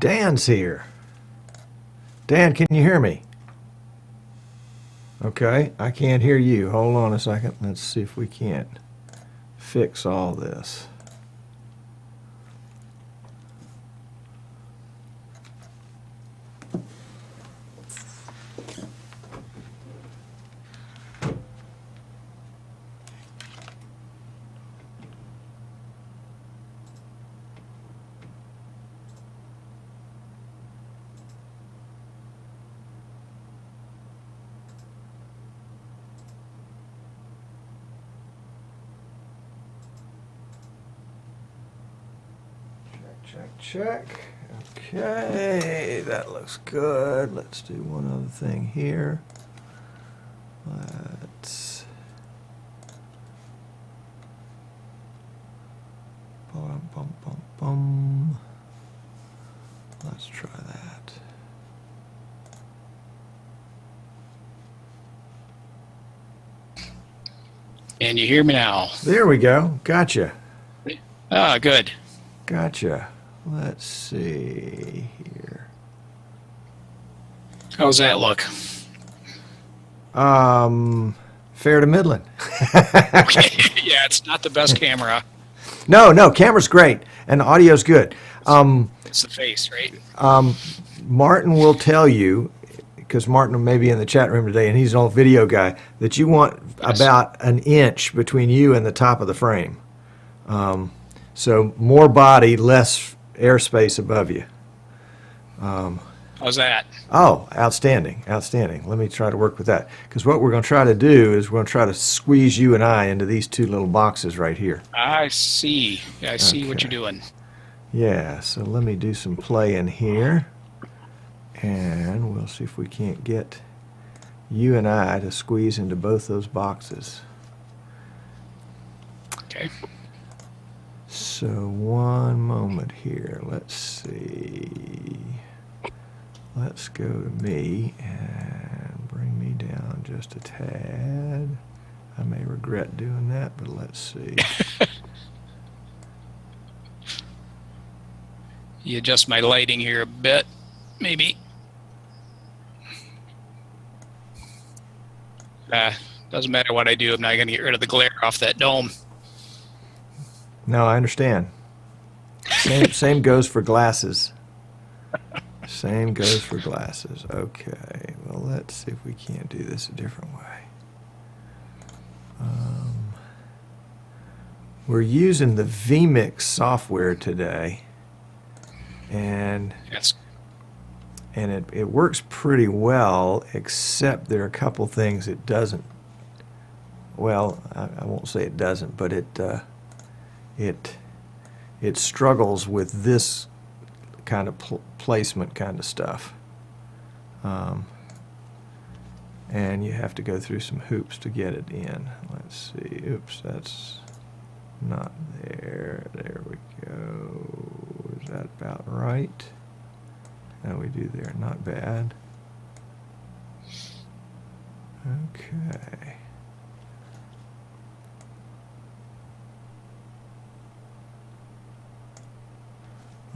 Dan's here. Dan, can you hear me? Okay, I can't hear you. Hold on a second. Let's see if we can't fix all this. Check. Okay, that looks good. Let's do one other thing here. Let's Let's try that. And you hear me now? There we go. Gotcha. Ah, good. Gotcha. Let's see here. How's that look? Fair to middling. Okay. Yeah, it's not the best camera. No, camera's great and audio's good. It's the face, right? Martin will tell you, because Martin may be in the chat room today and he's an old video guy, that you want about an inch between you and the top of the frame. So more body, less airspace above you. How's that? Oh, outstanding, outstanding. Let me try to work with that. Because what we're going to try to do is we're going to try to squeeze you and I into these two little boxes right here. I see. I see what you're doing. Yeah, so let me do some play in here. And we'll see if we can't get you and I to squeeze into both those boxes. Okay. So one moment here. Let's see. Let's go to me and bring me down just a tad. I may regret doing that, but let's see. You adjust my lighting here a bit, maybe. Doesn't matter what I do, I'm not going to get rid of the glare off that dome. No, I understand. Same goes for glasses. Same goes for glasses. Okay, well, let's see if we can't do this a different way. We're using the vMix software today, and Yes. it works pretty well, except there are a couple things it doesn't. Well, I won't say it doesn't, but it struggles with this kind of placement kind of stuff. And you have to go through some hoops to get it in. Let's see. Oops, that's not there. There we go. Is that about right? No, we do there. Not bad. Okay.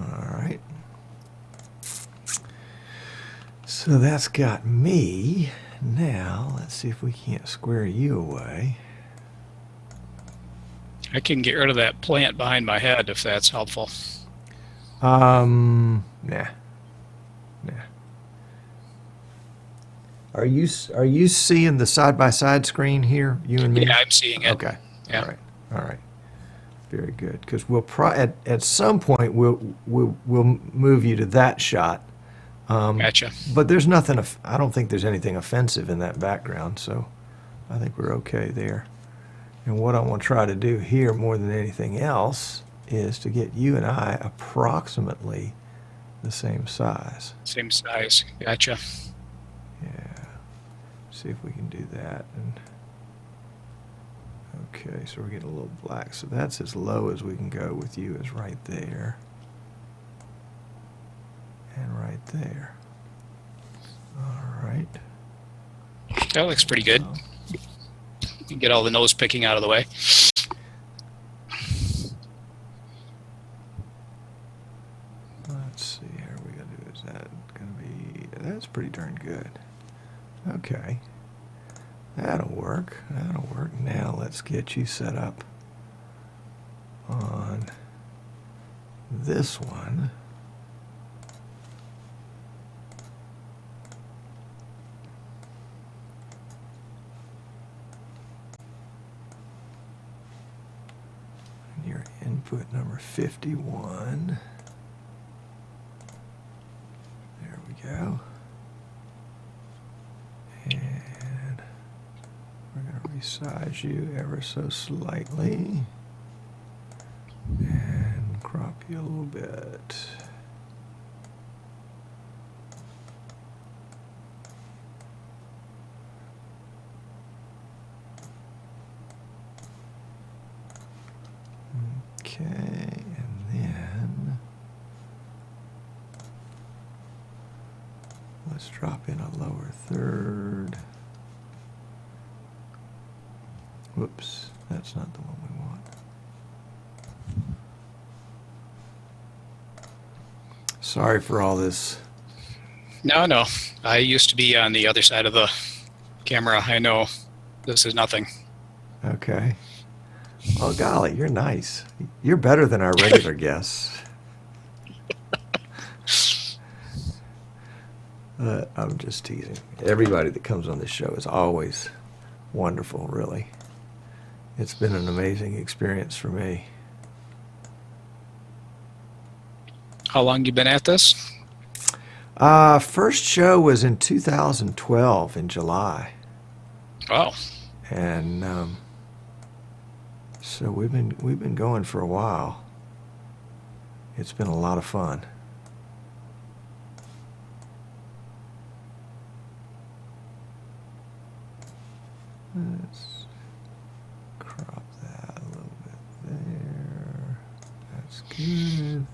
All right. So that's got me. Now, let's see if we can't square you away. I can get rid of that plant behind my head if that's helpful. Nah. Are you seeing the side-by-side screen here, you and me? Yeah, I'm seeing it. Okay. Yeah. All right. Very good. Because we'll at some point we'll move you to that shot. Gotcha. But there's nothing. I don't think there's anything offensive in that background, so I think we're okay there. And what I want to try to do here more than anything else is to get you and I approximately the same size. Same size. Gotcha. Yeah. See if we can do that. And okay, so we're getting a little black. So that's as low as we can go with you, is right there. And right there. All right. That looks pretty good. You can get all the nose picking out of the way. Let's see, are we going That's pretty darn good. Okay. That'll work. That'll work. Now let's get you set up on this one. And your input number 51. There we go. And we're going to resize you ever so slightly and crop you a little bit. Okay, and then let's drop in a lower third. Whoops, that's not the one we want. Sorry for all this. No. I used to be on the other side of the camera. I know this is nothing. Okay. Oh, golly, you're nice. You're better than our regular guests. I'm just teasing. Everybody that comes on this show is always wonderful, really. It's been an amazing experience for me. How long you been at this? First show was in 2012 in July. Wow. And so we've been going for a while. It's been a lot of fun. Let's crop that a little bit there. That's good.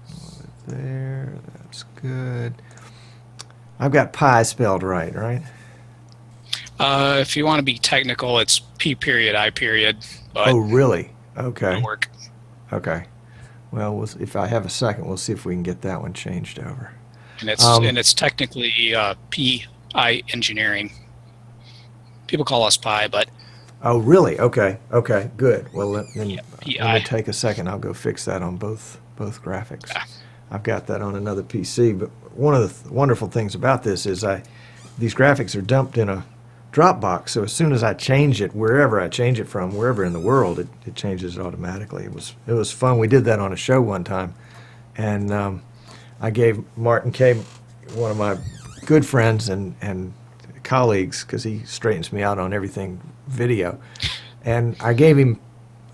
A little bit there. That's good. I've got pi spelled right, right? If you want to be technical, it's P period, I period. But Oh, really? Okay. it'll work. Okay. Well, if I have a second, we'll see if we can get that one changed over. And it's technically PI engineering. People call us Pi, but Oh, really? Okay. Okay. Good. Well, then yeah, let PI. me take a second. I'll go fix that on both graphics. Ah. I've got that on another PC. But one of the wonderful things about this is these graphics are dumped in a Dropbox. So as soon as I change it, wherever I change it from, wherever in the world, it changes it automatically. It was fun. We did that on a show one time, and I gave Martin K, one of my good friends and colleagues, because he straightens me out on everything video, and I gave him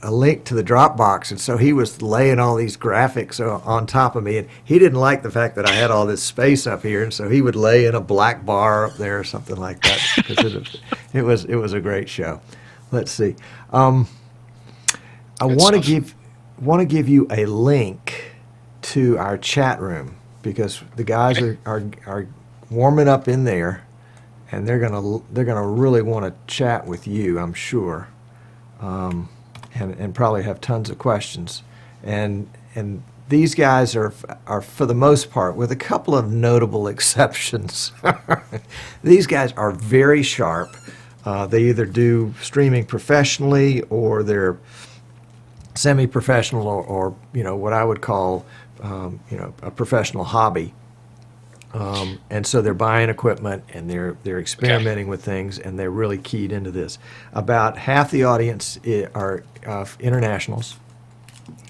a link to the Dropbox, and so he was laying all these graphics on top of me, and he didn't like the fact that I had all this space up here, and so he would lay in a black bar up there or something like that, because it was a great show. Let's see. I want to give you a link to our chat room, because the guys are warming up in there, and they're gonna really want to chat with you, I'm sure. And probably have tons of questions. And these guys are for the most part, with a couple of notable exceptions, these guys are very sharp. They either do streaming professionally, or they're semi-professional, or what I would call a professional hobby. And so they're buying equipment, and they're experimenting with things, and they're really keyed into this. About half the audience are internationals,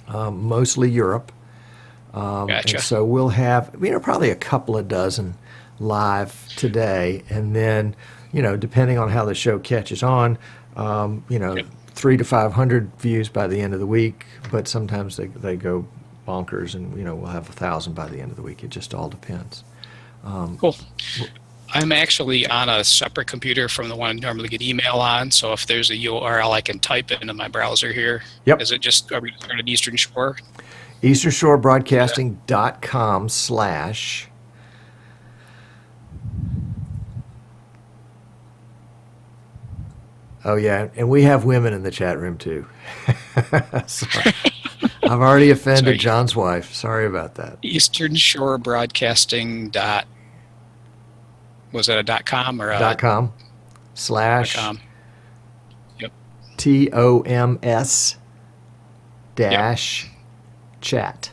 mostly Europe. Gotcha. And so we'll have probably a couple of dozen live today, and then depending on how the show catches on, 300 to 500 views by the end of the week. But sometimes they go bonkers, and we'll have 1,000 by the end of the week. It just all depends. Cool. I'm actually on a separate computer from the one I normally get email on, so if there's a URL I can type it into my browser here. Yep. Is it just, are we just at Eastern Shore? EasternShoreBroadcasting.com/ Oh, yeah, and we have women in the chat room, too. Sorry. I've already offended Sorry. John's wife. Sorry about that. Eastern Shore Broadcasting Was that a .com or a .com / .com? Yep. TOMS Yep. chat.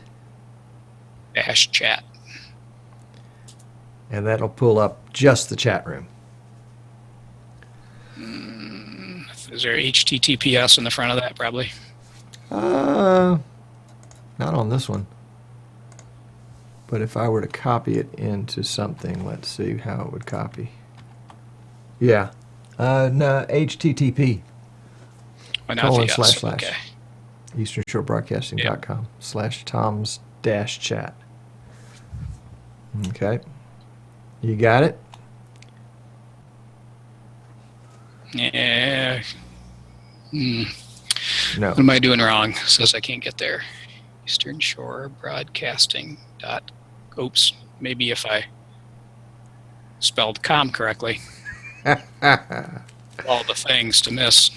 -chat. And that'll pull up just the chat room. Is there HTTPS in the front of that? Probably. Not on this one. But if I were to copy it into something, let's see how it would copy. Yeah. No, HTTP. Oh, now / okay. EasternShoreBroadcasting.com / Toms-chat. Okay. You got it? Yeah. No. What am I doing wrong? Says I can't get there. Eastern Shore Broadcasting. Oops. Maybe if I spelled com correctly. All the things to miss.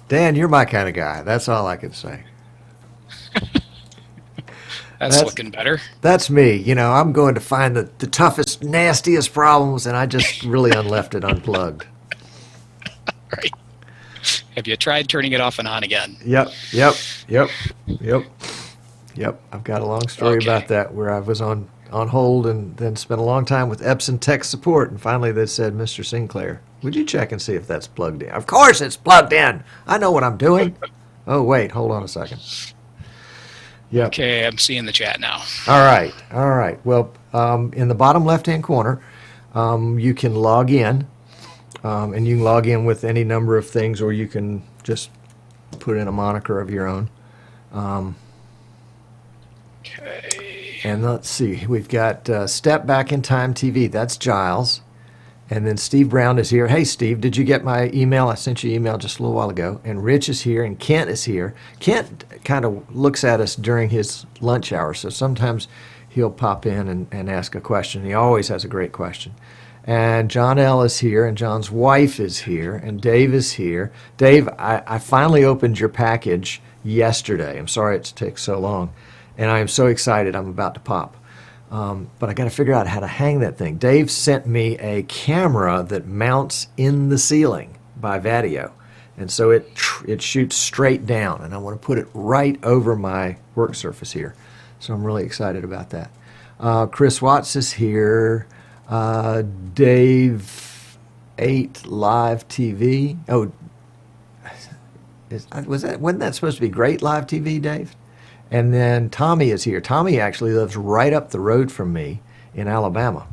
Dan, you're my kind of guy. That's all I can say. That's looking better. That's me. You know, I'm going to find the toughest, nastiest problems, and I just really left it unplugged. Right. Have you tried turning it off and on again? Yep. I've got a long story about that where I was on hold and then spent a long time with Epson tech support, and finally they said, Mr. Sinclair, would you check and see if that's plugged in? Of course it's plugged in. I know what I'm doing. Oh, wait, hold on a second. Yep. Okay, I'm seeing the chat now. All right. Well, in the bottom left-hand corner, you can log in, and you can log in with any number of things, or you can just put in a moniker of your own. Okay. And let's see, we've got Step Back in Time TV. That's Giles. And then Steve Brown is here. Hey, Steve, did you get my email? I sent you an email just a little while ago. And Rich is here, and Kent is here. Kent kind of looks at us during his lunch hour, so sometimes he'll pop in and ask a question. He always has a great question. And John L. is here, and John's wife is here, and Dave is here. Dave, I finally opened your package yesterday. I'm sorry it took so long. And I am so excited. I'm about to pop. But I got to figure out how to hang that thing. Dave sent me a camera that mounts in the ceiling by Vadio. And so it shoots straight down. And I want to put it right over my work surface here. So I'm really excited about that. Chris Watts is here. Dave 8 Live TV. Oh, wasn't that supposed to be Great Live TV, Dave? And then Tommy is here. Tommy actually lives right up the road from me in Alabama.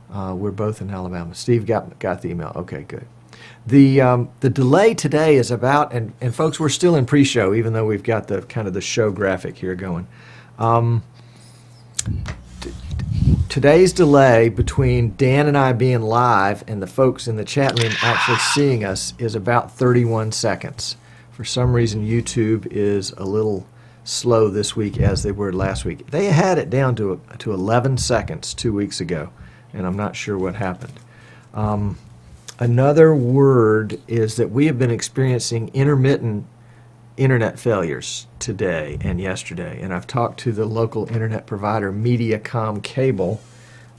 We're both in Alabama. Steve got the email. Okay, good. The delay today is about, and folks, we're still in pre-show, even though we've got the kind of the show graphic here going. Today's delay between Dan and I being live and the folks in the chat room actually seeing us is about 31 seconds. For some reason, YouTube is a little slow this week as they were last week. They had it down to 11 seconds 2 weeks ago, and I'm not sure what happened. Another word is that we have been experiencing intermittent internet failures today and yesterday, and I've talked to the local internet provider, Mediacom Cable,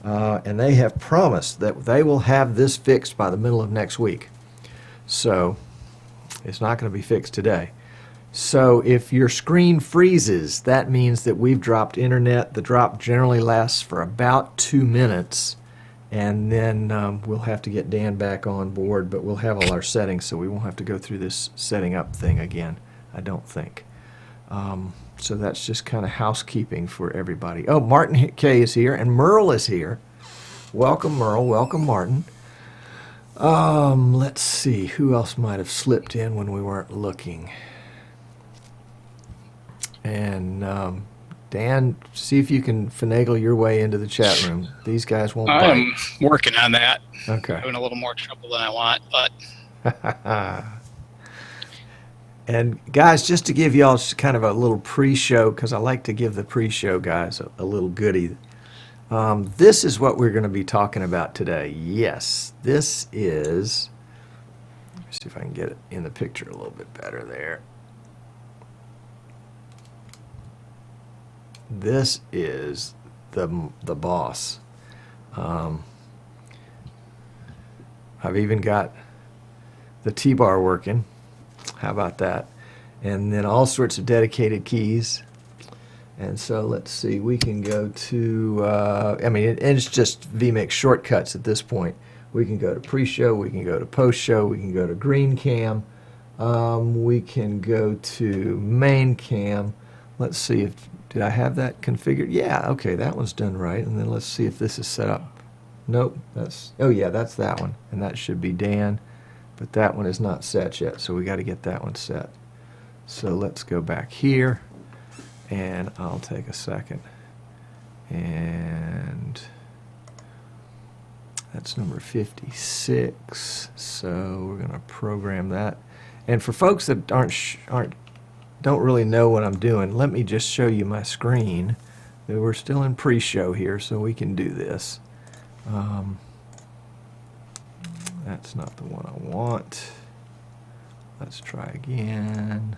and they have promised that they will have this fixed by the middle of next week. So it's not going to be fixed today. So if your screen freezes, that means that we've dropped internet. The drop generally lasts for about 2 minutes, and then we'll have to get Dan back on board, but we'll have all our settings, so we won't have to go through this setting up thing again, I don't think. So that's just kind of housekeeping for everybody. Oh, Martin K is here, and Merle is here. Welcome, Merle. Welcome, Martin. Let's see. Who else might have slipped in when we weren't looking? And Dan, see if you can finagle your way into the chat room. These guys won't bite. I'm working on that. Okay. Having a little more trouble than I want, but... And guys, just to give y'all kind of a little pre-show, because I like to give the pre-show guys a little goodie. This is what we're going to be talking about today. Yes, this is... Let me see if I can get it in the picture a little bit better there. This is the boss. I've even got the T-bar working. How about that? And then all sorts of dedicated keys. And so let's see, we can go to, I mean, it's just vMix shortcuts at this point. We can go to pre-show, we can go to post-show, we can go to green cam, we can go to main cam. Let's see if, did I have that configured? Yeah, okay, that one's done right. And then let's see if this is set up. Nope, that's, oh yeah, that's that one. And that should be Dan, but that one is not set yet, so we got to get that one set. So let's go back here. And I'll take a second, and that's number 56. So we're going to program that. And for folks that don't really know what I'm doing, let me just show you my screen. We're still in pre-show here, so we can do this. That's not the one I want. Let's try again.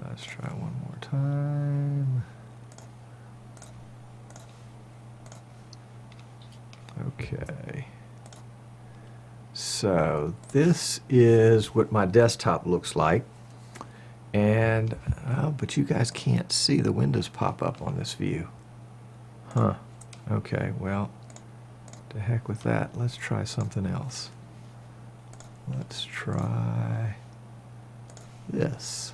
Let's try one more time. Okay. So this is what my desktop looks like. And, but you guys can't see the windows pop up on this view. Huh. Okay, well, to heck with that. Let's try something else. Let's try this.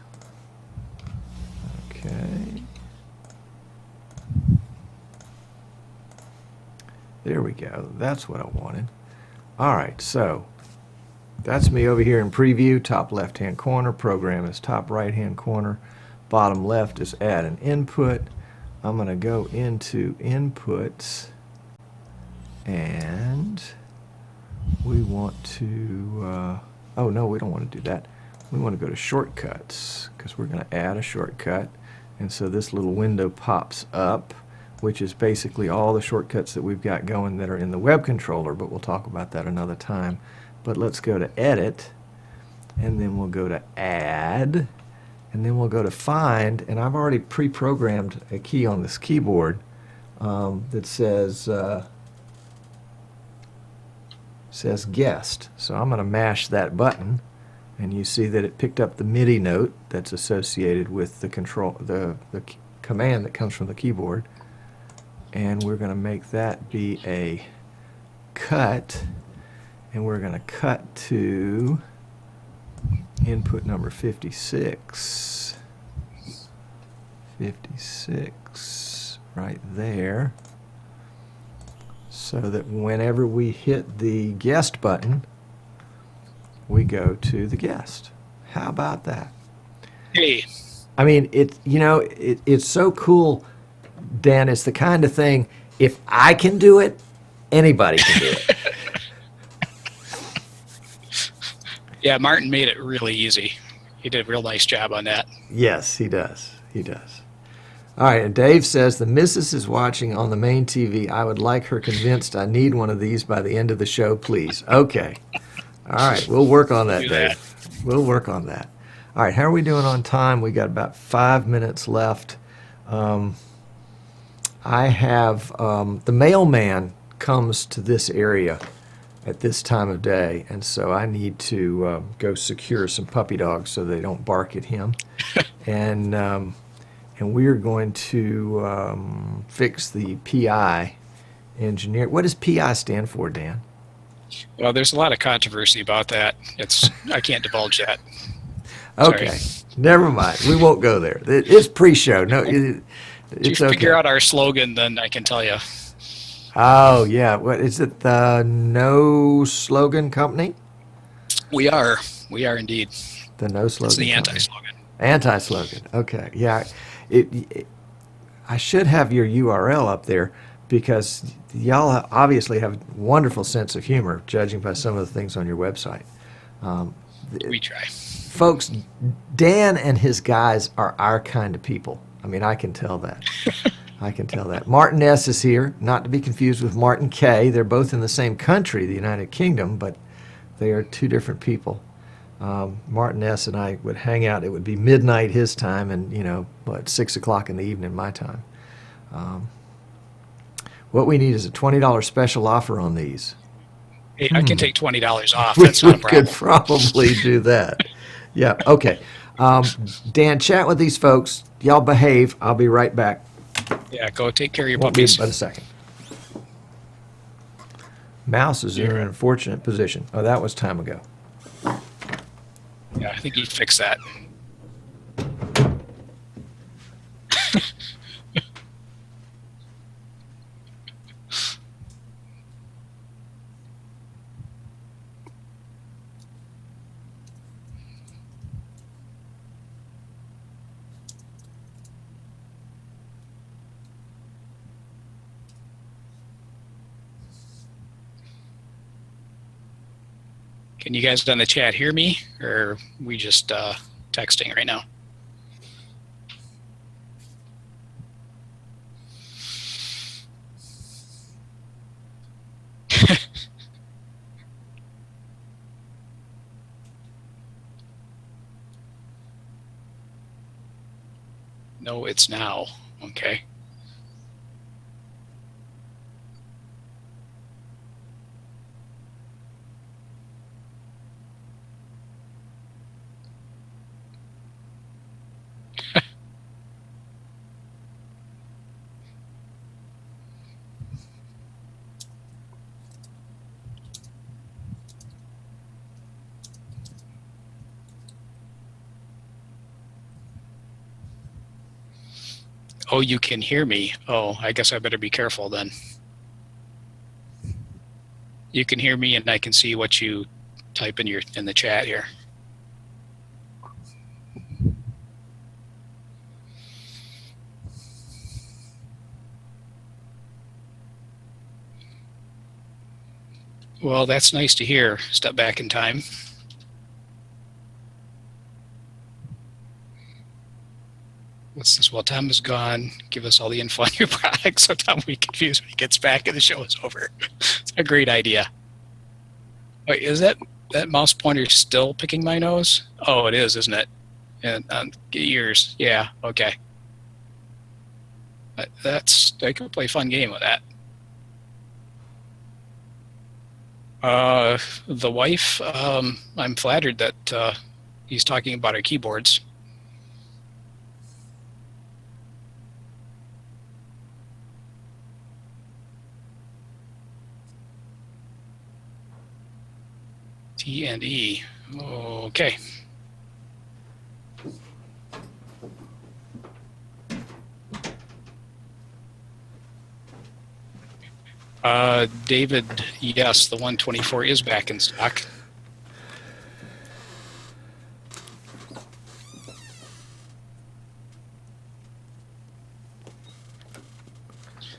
Okay. There we go. That's what I wanted. All right, so that's me over here in preview. Top left-hand corner. Program is top right-hand corner. Bottom left is add an input. I'm going to go into inputs, and we want to, oh no, we don't want to do that. We want to go to shortcuts because we're going to add a shortcut. And so this little window pops up, which is basically all the shortcuts that we've got going that are in the web controller, but we'll talk about that another time. But let's go to edit, and then we'll go to add, and then we'll go to find, and I've already pre-programmed a key on this keyboard that says guest. So I'm going to mash that button, and you see that it picked up the MIDI note that's associated with the control, the command that comes from the keyboard. And we're going to make that be a cut, and we're going to cut to input number 56. 56 right there, so that whenever we hit the guest button, we go to the guest. How about that? Hey. I mean, it's so cool, Dan. It's the kind of thing, if I can do it, anybody can do it. Yeah, Martin made it really easy. He did a real nice job on that. Yes, he does. He does. All right, and Dave says, the missus is watching on the main TV. I would like her convinced I need one of these by the end of the show, please. Okay. All right, we'll work on that, Dave. We'll work on that. All right, how are we doing on time? We got about 5 minutes left. I have the mailman comes to this area at this time of day, and so I need to go secure some puppy dogs so they don't bark at him. And we're going to fix the PI engineer. What does PI stand for, Dan? Well, there's a lot of controversy about that. I can't divulge that. Okay, sorry. Never mind. We won't go there. It's pre-show. No, it's if you figure out our slogan, then I can tell you. Oh yeah, what is it? The No Slogan Company? We are indeed. The No Slogan. It's the Company. anti-slogan. Anti-slogan. Okay, yeah. I should have your URL up there because y'all obviously have a wonderful sense of humor, judging by some of the things on your website. We try. Folks, Dan and his guys are our kind of people. I mean, I can tell that. I can tell that. Martin S. is here, not to be confused with Martin K. They're both in the same country, the United Kingdom, but they are two different people. Martin S. and I would hang out. It would be midnight his time and, 6 o'clock in the evening my time. What we need is a $20 special offer on these. Hey, I can take $20 off. We That's not a problem. could probably do that. Yeah, okay. Dan, chat with these folks. Y'all behave. I'll be right back. Yeah, go take care of your Won't be puppies. but a second. Mouse is in an unfortunate position. Oh, that was time ago. Yeah, I think he fixed that. Can you guys on the chat hear me, or are we just texting right now? No, it's now. Okay. Oh, you can hear me. Oh, I guess I better be careful then. You can hear me, and I can see what you type in the chat here. Well, that's nice to hear. Step back in time. What's this? Well, Tom is gone. Give us all the info on your product so Tom will be confused when he gets back and the show is over. It's a great idea. Wait, is that mouse pointer still picking my nose? Oh, it is, isn't it? And ears. Yeah, okay. I could play a fun game with that. The wife, I'm flattered that he's talking about our keyboards. T and E. Okay. David, yes, the 124 is back in stock.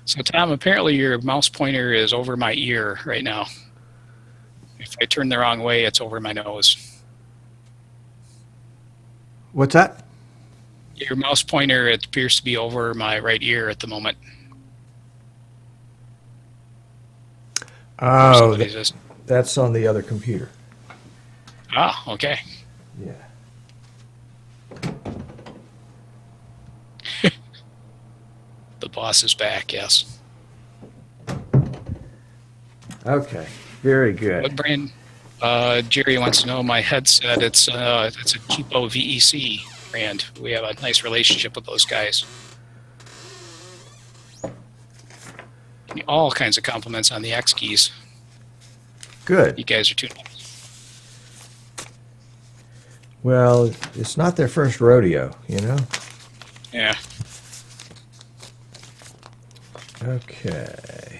So Tom, apparently your mouse pointer is over my ear right now. If I turn the wrong way, it's over my nose. What's that? Your mouse pointer, it appears to be over my right ear at the moment. Oh, that's on the other computer. Ah, okay. Yeah. The boss is back, yes. Okay, very good. What brand? Jerry wants to know my headset. It's a cheapo VEC brand. We have a nice relationship with those guys. All kinds of compliments on the X keys. Good. You guys are too nice. Well, it's not their first rodeo, you know? Yeah. Okay.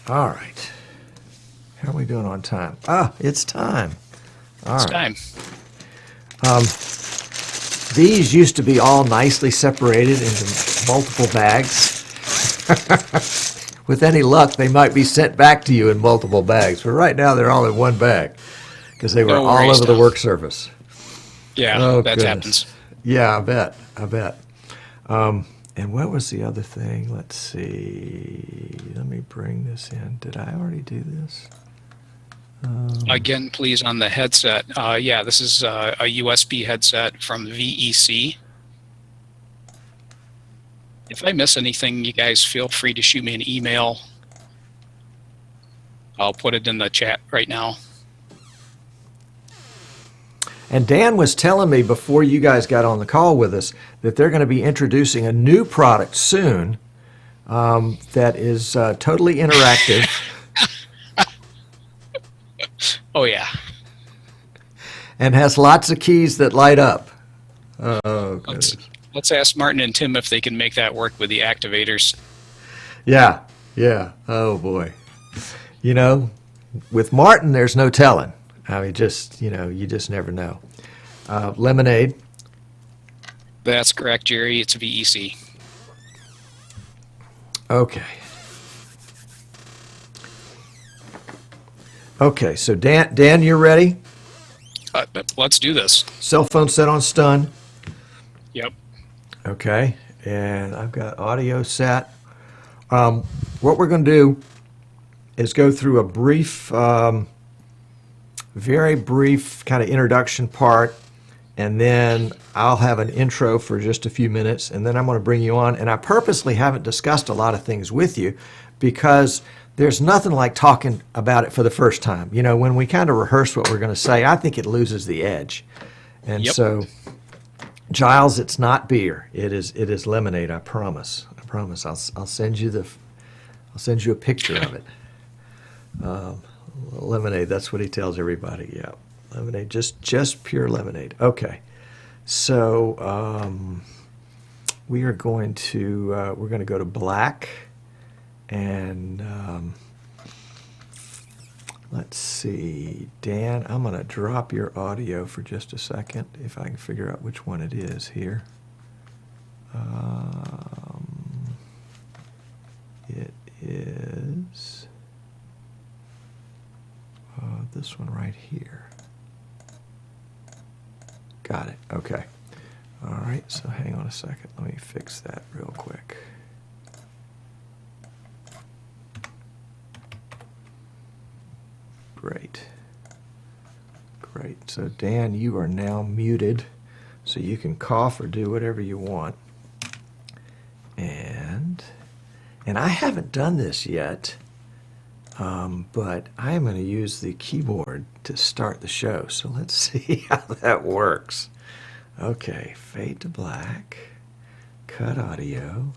All right. How are we doing on time? Ah, it's time. All right. Time. These used to be all nicely separated into multiple bags. With any luck, they might be sent back to you in multiple bags. But right now, they're all in one bag because they were all over the work surface. Yeah, that happens. Yeah, I bet. And what was the other thing? Let's see. Let me bring this in. Did I already do this? Again, please, on the headset. Yeah, this is a USB headset from VEC. If I miss anything, you guys feel free to shoot me an email. I'll put it in the chat right now. And Dan was telling me before you guys got on the call with us that they're going to be introducing a new product soon that is totally interactive. Oh, yeah. And has lots of keys that light up. Oh, goodness. Let's ask Martin and Tim if they can make that work with the activators. Yeah, yeah. Oh, boy. You know, with Martin, there's no telling. I mean, just, you know, you just never know. Lemonade. That's correct, Jerry. It's VEC. Okay. Okay, so Dan, you're ready? Let's do this. Cell phone set on stun. Yep. Okay, and I've got audio set. What we're going to do is go through a brief, very brief kind of introduction part, and then I'll have an intro for just a few minutes, and then I'm going to bring you on. And I purposely haven't discussed a lot of things with you because there's nothing like talking about it for the first time. You know, when we kind of rehearse what we're going to say, I think it loses the edge. And Yep. so, Giles, it's not beer. It is lemonade. I promise. I promise. I'll send you a picture of it. Lemonade. That's what he tells everybody. Yeah, lemonade. Just pure lemonade. Okay. So we're going to go to black, and let's see, Dan. I'm going to drop your audio for just a second if I can figure out which one it is here. It is this one right here. Got it. Okay. All right. So hang on a second. Let me fix that real quick. Great. Great. So Dan, you are now muted, so you can cough or do whatever you want. And I haven't done this yet, but I am going to use the keyboard to start the show. So let's see how that works. Okay, fade to black, cut audio.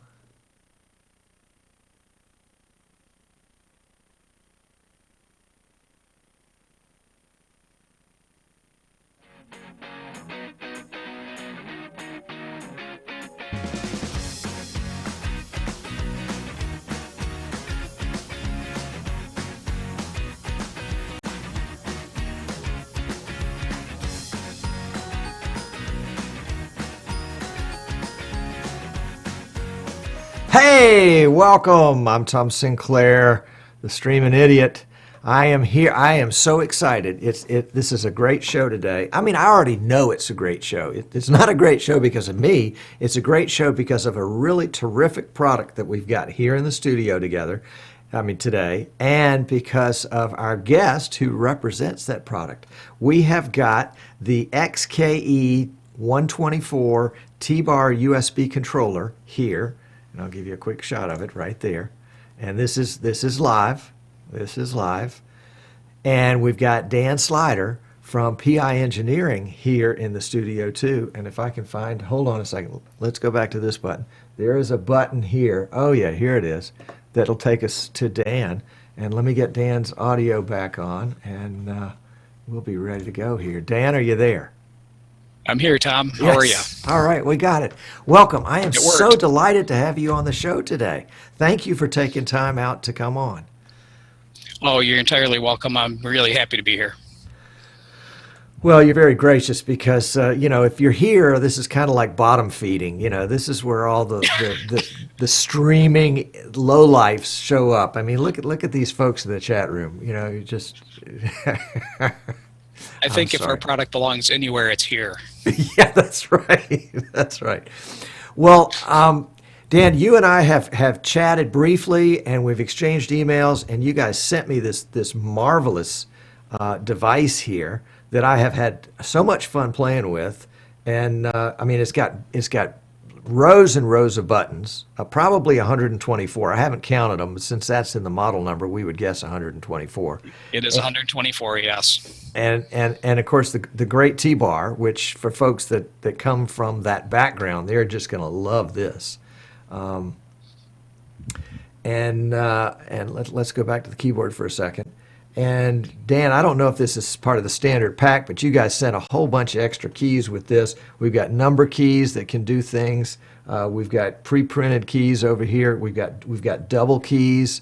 Hey, welcome. I'm Tom Sinclair, the Streaming Idiot. I am here. I am so excited. This is a great show today. I mean, I already know it's a great show. It's not a great show because of me. It's a great show because of a really terrific product that we've got here in the studio together. I mean, today, and because of our guest who represents that product. We have got the XKE 124 T-Bar USB controller here. And I'll give you a quick shot of it right there. And this is live. This is live. And we've got Dan Slider from PI Engineering here in the studio too. And if I can find, hold on a second. Let's go back to this button. There is a button here. Oh yeah, here it is. That'll take us to Dan. And let me get Dan's audio back on, and we'll be ready to go here. Dan, are you there? I'm here, Tom. How are you? All right, we got it. Welcome. I am so delighted to have you on the show today. Thank you for taking time out to come on. Oh, you're entirely welcome. I'm really happy to be here. Well, you're very gracious because, you know, if you're here, this is kind of like bottom feeding. You know, this is where all the streaming lowlifes show up. I mean, look at these folks in the chat room. You know, you just... I think if our product belongs anywhere, it's here. Yeah, that's right. That's right. Well, Dan, you and I have chatted briefly, and we've exchanged emails, and you guys sent me this marvelous device here that I have had so much fun playing with. And I mean, it's got rows and rows of buttons, probably 124. I haven't counted them, but since that's in the model number, we would guess 124. It is 124, yes. And of course the great T-bar, which for folks that come from that background, they're just going to love this. And let's go back to the keyboard for a second. And Dan, I don't know if this is part of the standard pack, but you guys sent a whole bunch of extra keys with this. We've got number keys that can do things. We've got pre-printed keys over here. We've got double keys,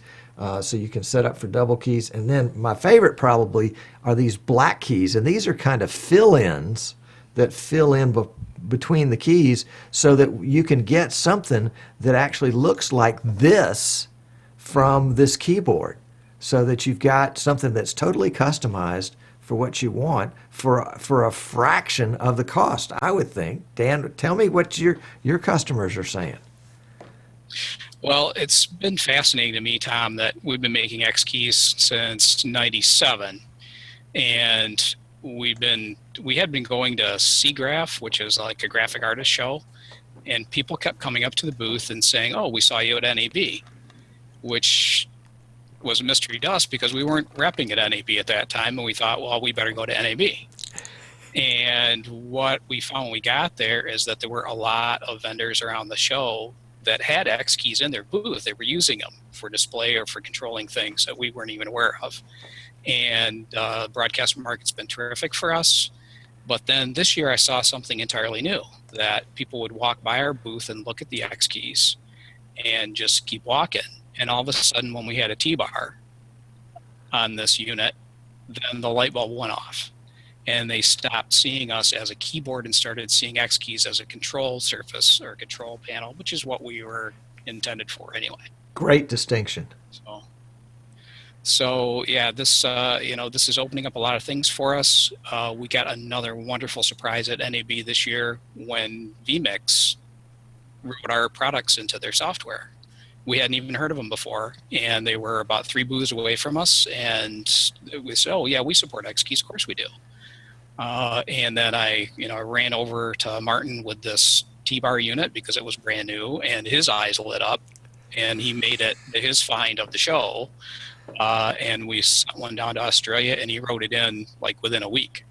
so you can set up for double keys. And then my favorite probably are these black keys, and these are kind of fill-ins that fill in between the keys so that you can get something that actually looks like this from this keyboard, so that you've got something that's totally customized for what you want for a fraction of the cost, I would think. Dan, tell me what your customers are saying. Well, it's been fascinating to me, Tom, that we've been making X keys since '97, and we had been going to SIGGRAPH, which is like a graphic artist show, and people kept coming up to the booth and saying, "Oh, we saw you at NAB," which was a mystery to us because we weren't repping at NAB at that time, and we thought, well, we better go to NAB. And what we found when we got there is that there were a lot of vendors around the show that had X keys in their booth. They were using them for display or for controlling things that we weren't even aware of. And the broadcast market's been terrific for us. But then this year I saw something entirely new, that people would walk by our booth and look at the X keys and just keep walking. And all of a sudden, when we had a T-bar on this unit, then the light bulb went off. And they stopped seeing us as a keyboard and started seeing X keys as a control surface or control panel, which is what we were intended for anyway. Great distinction. So yeah, this this is opening up a lot of things for us. We got another wonderful surprise at NAB this year when vMix wrote our products into their software. We hadn't even heard of them before, and they were about 3 booths away from us, and we said, "Oh yeah, we support X keys, of course we do." And then I ran over to Martin with this T-bar unit because it was brand new, and his eyes lit up, and he made it his find of the show. And we sent one down to Australia, and he wrote it in like within a week.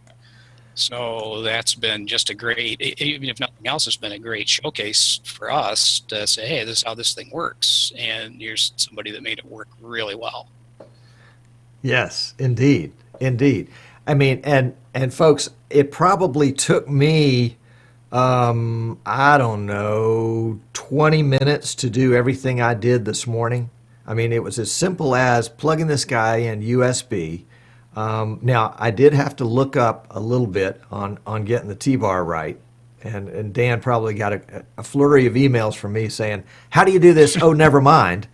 So that's been just a great, even if nothing else, it's been a great showcase for us to say, hey, this is how this thing works. And here's somebody that made it work really well. Yes, indeed. Indeed. I mean, and folks, it probably took me, I don't know, 20 minutes to do everything I did this morning. I mean, it was as simple as plugging this guy in USB. Now, I did have to look up a little bit on getting the T-bar right. And Dan probably got a flurry of emails from me saying, how do you do this? Oh, never mind.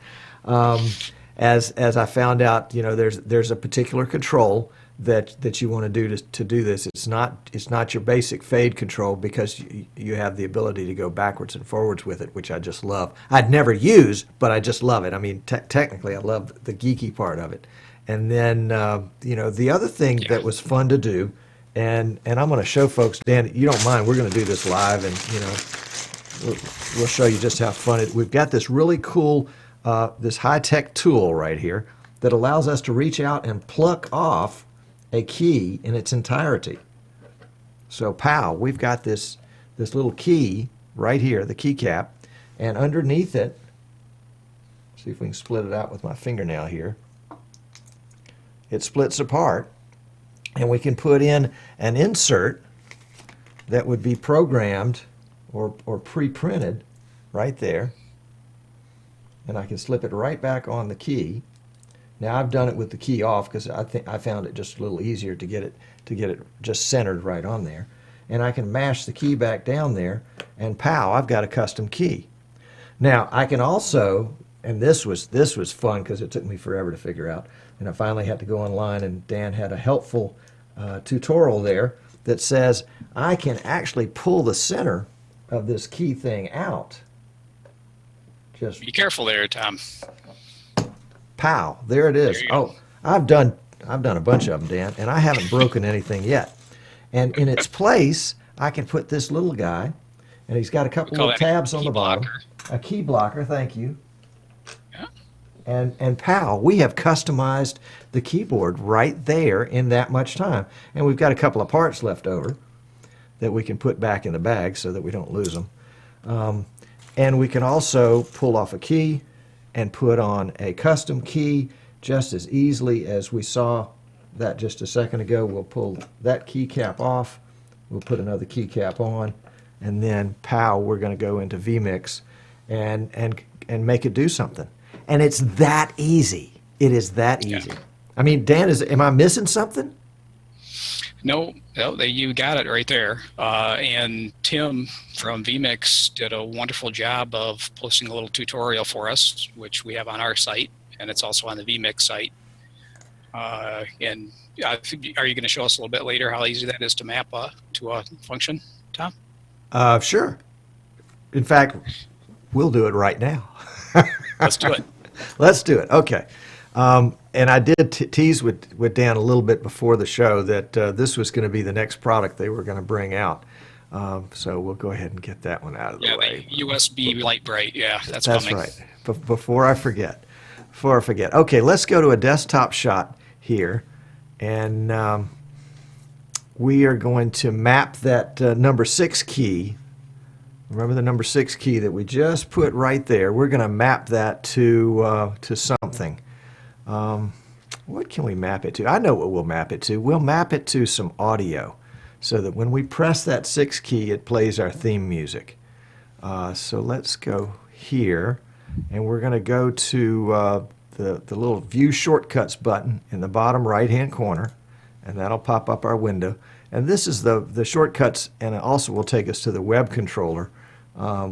As I found out, there's a particular control that you want to do to do this. It's not your basic fade control, because you have the ability to go backwards and forwards with it, which I just love. I'd never use, but I just love it. I mean, technically, I love the geeky part of it. And then the other thing that was fun to do, and I'm going to show folks, Dan, you don't mind, we're going to do this live, and we'll show you just how fun it. We've got this really cool, this high-tech tool right here that allows us to reach out and pluck off a key in its entirety. So pow, we've got this little key right here, the keycap, and underneath it, see if we can split it out with my fingernail here. It splits apart, and we can put in an insert that would be programmed or pre-printed right there, and I can slip it right back on the key. Now I've done it with the key off because I found it just a little easier to get it just centered right on there. And I can mash the key back down there, and pow, I've got a custom key. Now I can also, and this was fun because it took me forever to figure out, and I finally had to go online, and Dan had a helpful tutorial there that says I can actually pull the center of this key thing out. Just be careful there, Tom. Pow, there it is. Oh, I've done a bunch of them, Dan, and I haven't broken anything yet. And in its place, I can put this little guy, And he's got a We couple call of that a tabs on key the bottom. blocker. A key blocker, thank you. Yeah. And pal, we have customized the keyboard right there in that much time. And we've got a couple of parts left over that we can put back in the bag so that we don't lose them. And we can also pull off a key and put on a custom key just as easily as we saw that just a second ago. We'll pull that keycap off. We'll put another keycap on. And then, pow, we're going to go into vMix and make it do something. And it's that easy. It is that easy. Yeah. I mean, Dan, am I missing something? No, you got it right there. And Tim from vMix did a wonderful job of posting a little tutorial for us, which we have on our site, and it's also on the vMix site. And are you going to show us a little bit later how easy that is to map to a function, Tom? Sure. In fact, we'll do it right now. Let's do it. Let's do it. Okay. And I did tease with Dan a little bit before the show that this was going to be the next product they were going to bring out. So we'll go ahead and get that one out of the way. The USB Light Bright. Yeah, that's coming. Right. Before I forget. Okay, let's go to a desktop shot here. And we are going to map that number 6 key. Remember the number 6 key that we just put right there? We're going to map that to something. What can we map it to? I know what we'll map it to. We'll map it to some audio so that when we press that 6 key, it plays our theme music. So let's go here, and we're going to go to the little View Shortcuts button in the bottom right-hand corner, and that'll pop up our window. And this is the shortcuts, and it also will take us to the web controller,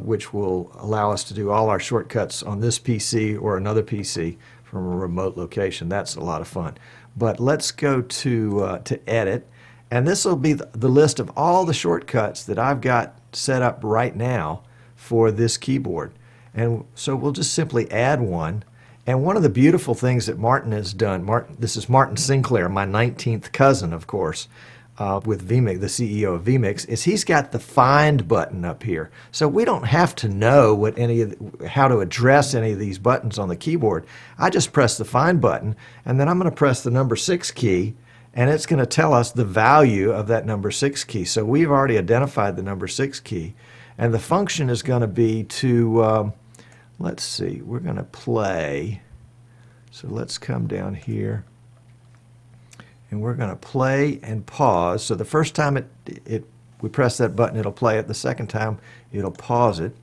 which will allow us to do all our shortcuts on this PC or another PC from a remote location. That's a lot of fun. But let's go to Edit, and this will be the list of all the shortcuts that I've got set up right now for this keyboard. And so we'll just simply add one. And one of the beautiful things that Martin has done, this is Martin Sinclair, my 19th cousin, of course, with vMix, the CEO of vMix, is he's got the Find button up here. So we don't have to know what how to address any of these buttons on the keyboard. I just press the Find button, and then I'm going to press the number 6 key, and it's going to tell us the value of that number 6 key. So we've already identified the number 6 key, and the function is going to be to, let's see, we're going to play. So let's come down here. And we're going to play and pause. So the first time we press that button, it'll play it. The second time, it'll pause it.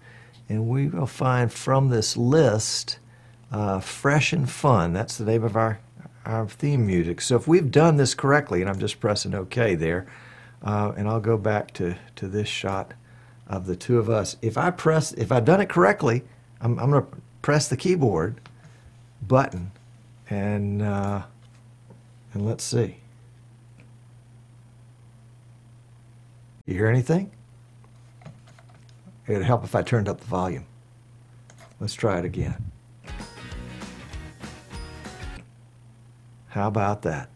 And we will find from this list, Fresh and Fun. That's the name of our theme music. So if we've done this correctly, and I'm just pressing OK there, and I'll go back to this shot of the two of us. If I've done it correctly, I'm going to press the keyboard button, and let's see. You hear anything? It would help if I turned up the volume. Let's try it again. How about that?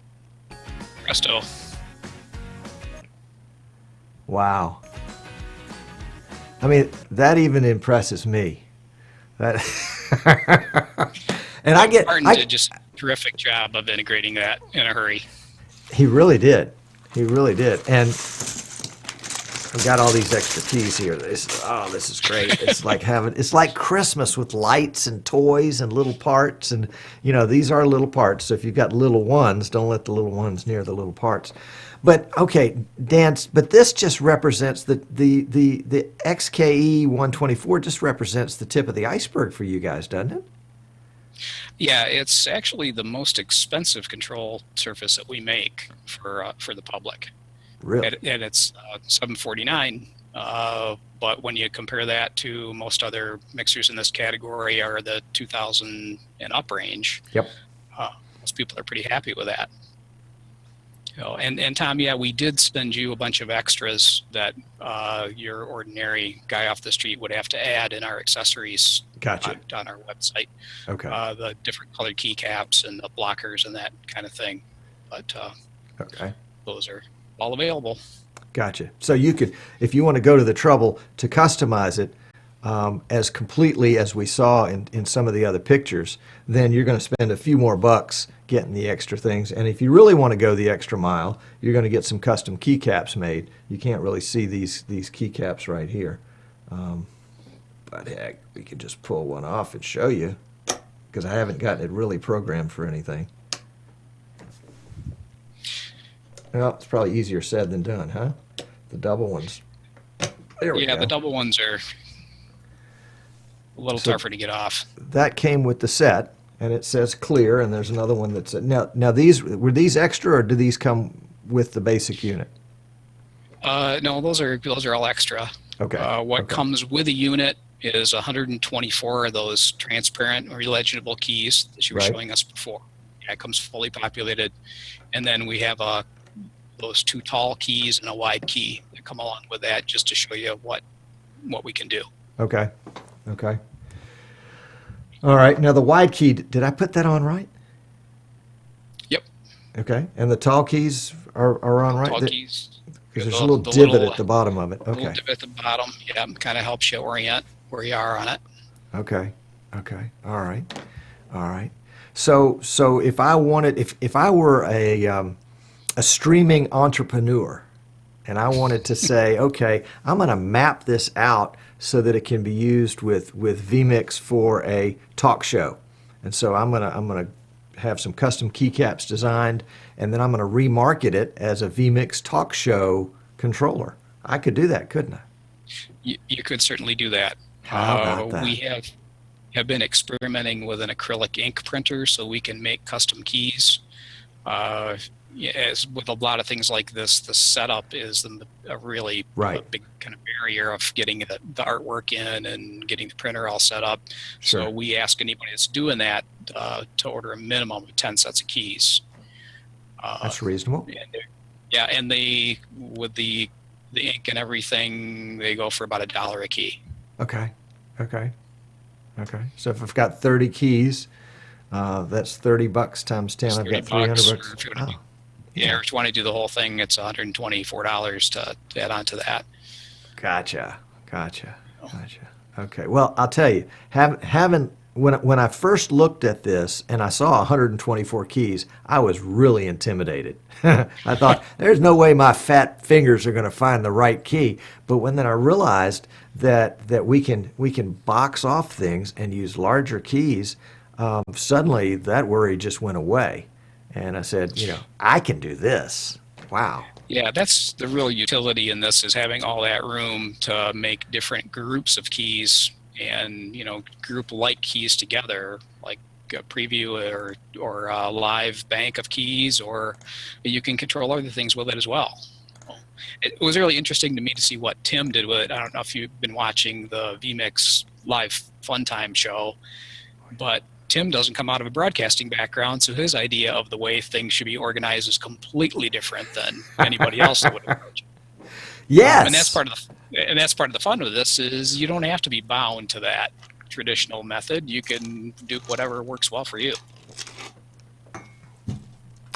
Presto. Wow. I mean, that even impresses me. That and Martin did just a terrific job of integrating that in a hurry. He really did. He really did. And we got all these extra keys here. This is great. It's like Christmas with lights and toys and little parts. And these are little parts. So if you've got little ones, don't let the little ones near the little parts. But okay, Dan. But this just represents the XKE 124. Just represents the tip of the iceberg for you guys, doesn't it? Yeah, it's actually the most expensive control surface that we make for the public. Really? And it's $749. But when you compare that to most other mixers in this category are the 2,000 and up range. Yep. Most people are pretty happy with that. And Tom, yeah, we did send you a bunch of extras that your ordinary guy off the street would have to add in our accessories. Gotcha. On our website. Okay. The different colored keycaps and the blockers and that kind of thing. But okay. Those are all available. Gotcha. So you could, if you want to go to the trouble to customize it as completely as we saw in some of the other pictures, then you're going to spend a few more bucks getting the extra things. And if you really want to go the extra mile, you're going to get some custom keycaps made. You can't really see these keycaps right here. But heck, we could just pull one off and show you, because I haven't gotten it really programmed for anything. Well, it's probably easier said than done, huh? The double ones. There we go. Yeah, the double ones are a little tougher to get off. That came with the set, and it says clear, and there's another one that's now these were these extra, or do these come with the basic unit? No, those are all extra. Okay. What Okay. comes with a unit is 124 of those transparent or illegible keys that you were Right. showing us before. Yeah, it comes fully populated, and then we have those 2 tall keys and a wide key that come along with that, just to show you what we can do. Okay. Okay. All right. Now the wide key, did I put that on right? Yep. Okay. And the tall keys are on right? Tall keys. Because there's The- a little the divot little- at the bottom of it. Little Okay. divot at the bottom. Yeah, kind of helps you orient where you are on it. Okay. Okay. All right. All right. So if I wanted, if I were a streaming entrepreneur, and I wanted to say, okay, I'm going to map this out so that it can be used with vMix for a talk show, and so I'm gonna have some custom keycaps designed, and then I'm going to remarket it as a vMix talk show controller. I could do that, couldn't I? You could certainly do that. How about that? We have been experimenting with an acrylic ink printer, so we can make custom keys. Yeah, as with a lot of things like this, the setup is a really Right. big kind of barrier of getting the artwork in and getting the printer all set up. Sure. So we ask anybody that's doing that to order a minimum of 10 sets of keys. That's reasonable. Yeah, and they, with the ink and everything, they go for about $1 a key. Okay. Okay. Okay. So if I've got 30 keys, that's $30 times 10. It's I've got 30 300 bucks, bucks. or if you wanna Oh, Yeah, or if you want to do the whole thing, it's $124 to add on to that. gotcha. Gotcha. Gotcha. Okay. Well, I'll tell you, having when I first looked at this and I saw 124 keys, I was really intimidated. I thought, there's no way my fat fingers are going to find the right key. But when then I realized that we can box off things and use larger keys, suddenly that worry just went away. And I said, I can do this. Wow. Yeah, that's the real utility in this, is having all that room to make different groups of keys and, group like keys together, like a preview or a live bank of keys, or you can control other things with it as well. It was really interesting to me to see what Tim did with it. I don't know if you've been watching the vMix live Fun Time show, but Tim doesn't come out of a broadcasting background, so his idea of the way things should be organized is completely different than anybody else that would approach it. Yes. And that's part of the fun of this, is you don't have to be bound to that traditional method. You can do whatever works well for you.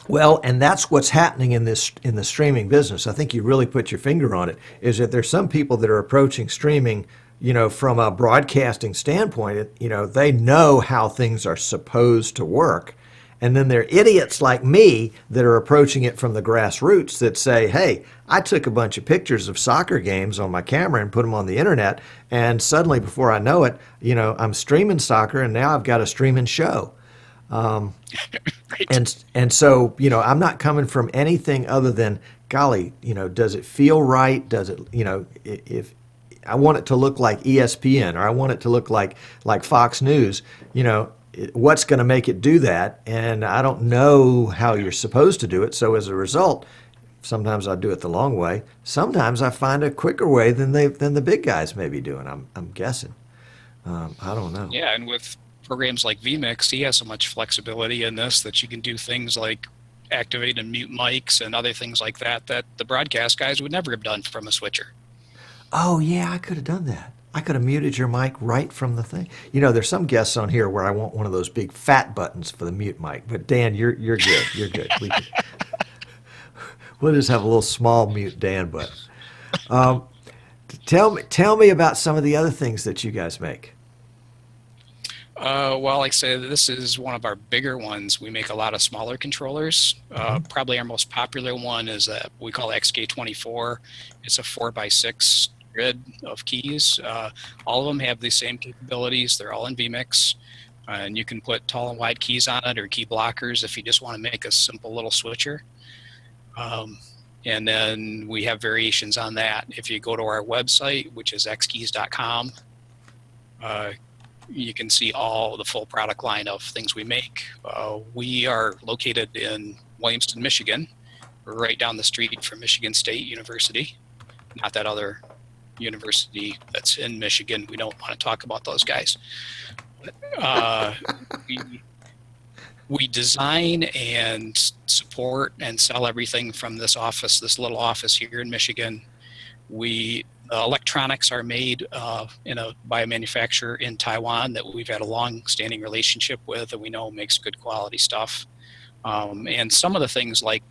Well, and that's what's happening in the streaming business. I think you really put your finger on it, is that there's some people that are approaching streaming, from a broadcasting standpoint. They know how things are supposed to work. And then there are idiots like me that are approaching it from the grassroots that say, hey, I took a bunch of pictures of soccer games on my camera and put them on the internet, and suddenly before I know it, I'm streaming soccer, and now I've got a streaming show. Right. And so, I'm not coming from anything other than, golly, does it feel right? Does it, if I want it to look like ESPN, or I want it to look like Fox News, what's going to make it do that? And I don't know how you're supposed to do it. So as a result, sometimes I do it the long way. Sometimes I find a quicker way than the big guys may be doing. I'm guessing. I don't know. Yeah, and with programs like vMix, he has so much flexibility in this that you can do things like activate and mute mics and other things like that the broadcast guys would never have done from a switcher. Oh, yeah, I could have done that. I could have muted your mic right from the thing. There's some guests on here where I want one of those big fat buttons for the mute mic. But Dan, you're good. You're good. We'll just have a little small mute Dan button. Tell me about some of the other things that you guys make. Well, like I said, this is one of our bigger ones. We make a lot of smaller controllers. Probably our most popular one is we call XK24. It's a 4x6 grid of keys. All of them have the same capabilities. They're all in vMix. And you can put tall and wide keys on it or key blockers if you just want to make a simple little switcher. And then we have variations on that. If you go to our website, which is xkeys.com, you can see all the full product line of things we make. We are located in Williamston, Michigan. We're right down the street from Michigan State University. Not that other university that's in Michigan. We don't want to talk about those guys. We design and support and sell everything from this office, this little office here in Michigan. Electronics are made by a manufacturer in Taiwan that we've had a long-standing relationship with, and we know makes good quality stuff. And some of the things like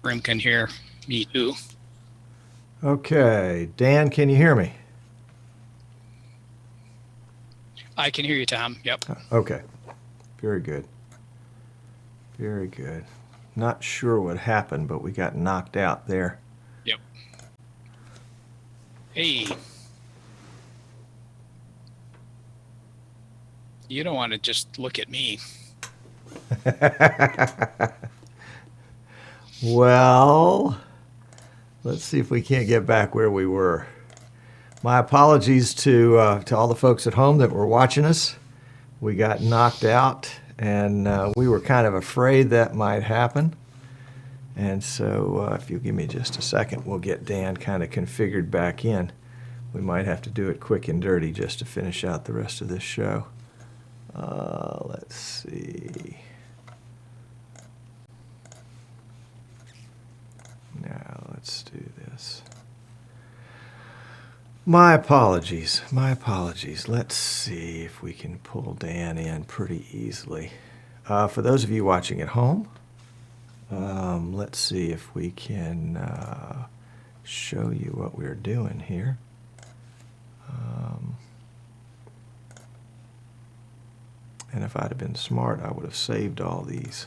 Room can hear me too. Okay, Dan, can you hear me? I can hear you, Tom. Yep. Okay, very good. Very good. Not sure what happened, but we got knocked out there. Yep. Hey. You don't want to just look at me. Well, let's see if we can't get back where we were. My apologies to all the folks at home that were watching us. We got knocked out, and we were kind of afraid that might happen. And so if you'll give me just a second, we'll get Dan kind of configured back in. We might have to do it quick and dirty just to finish out the rest of this show. Let's see. Now let's do this. My apologies. My apologies. Let's see if we can pull Dan in pretty easily. For those of you watching at home, let's see if we can show you what we're doing here. And if I'd have been smart, I would have saved all these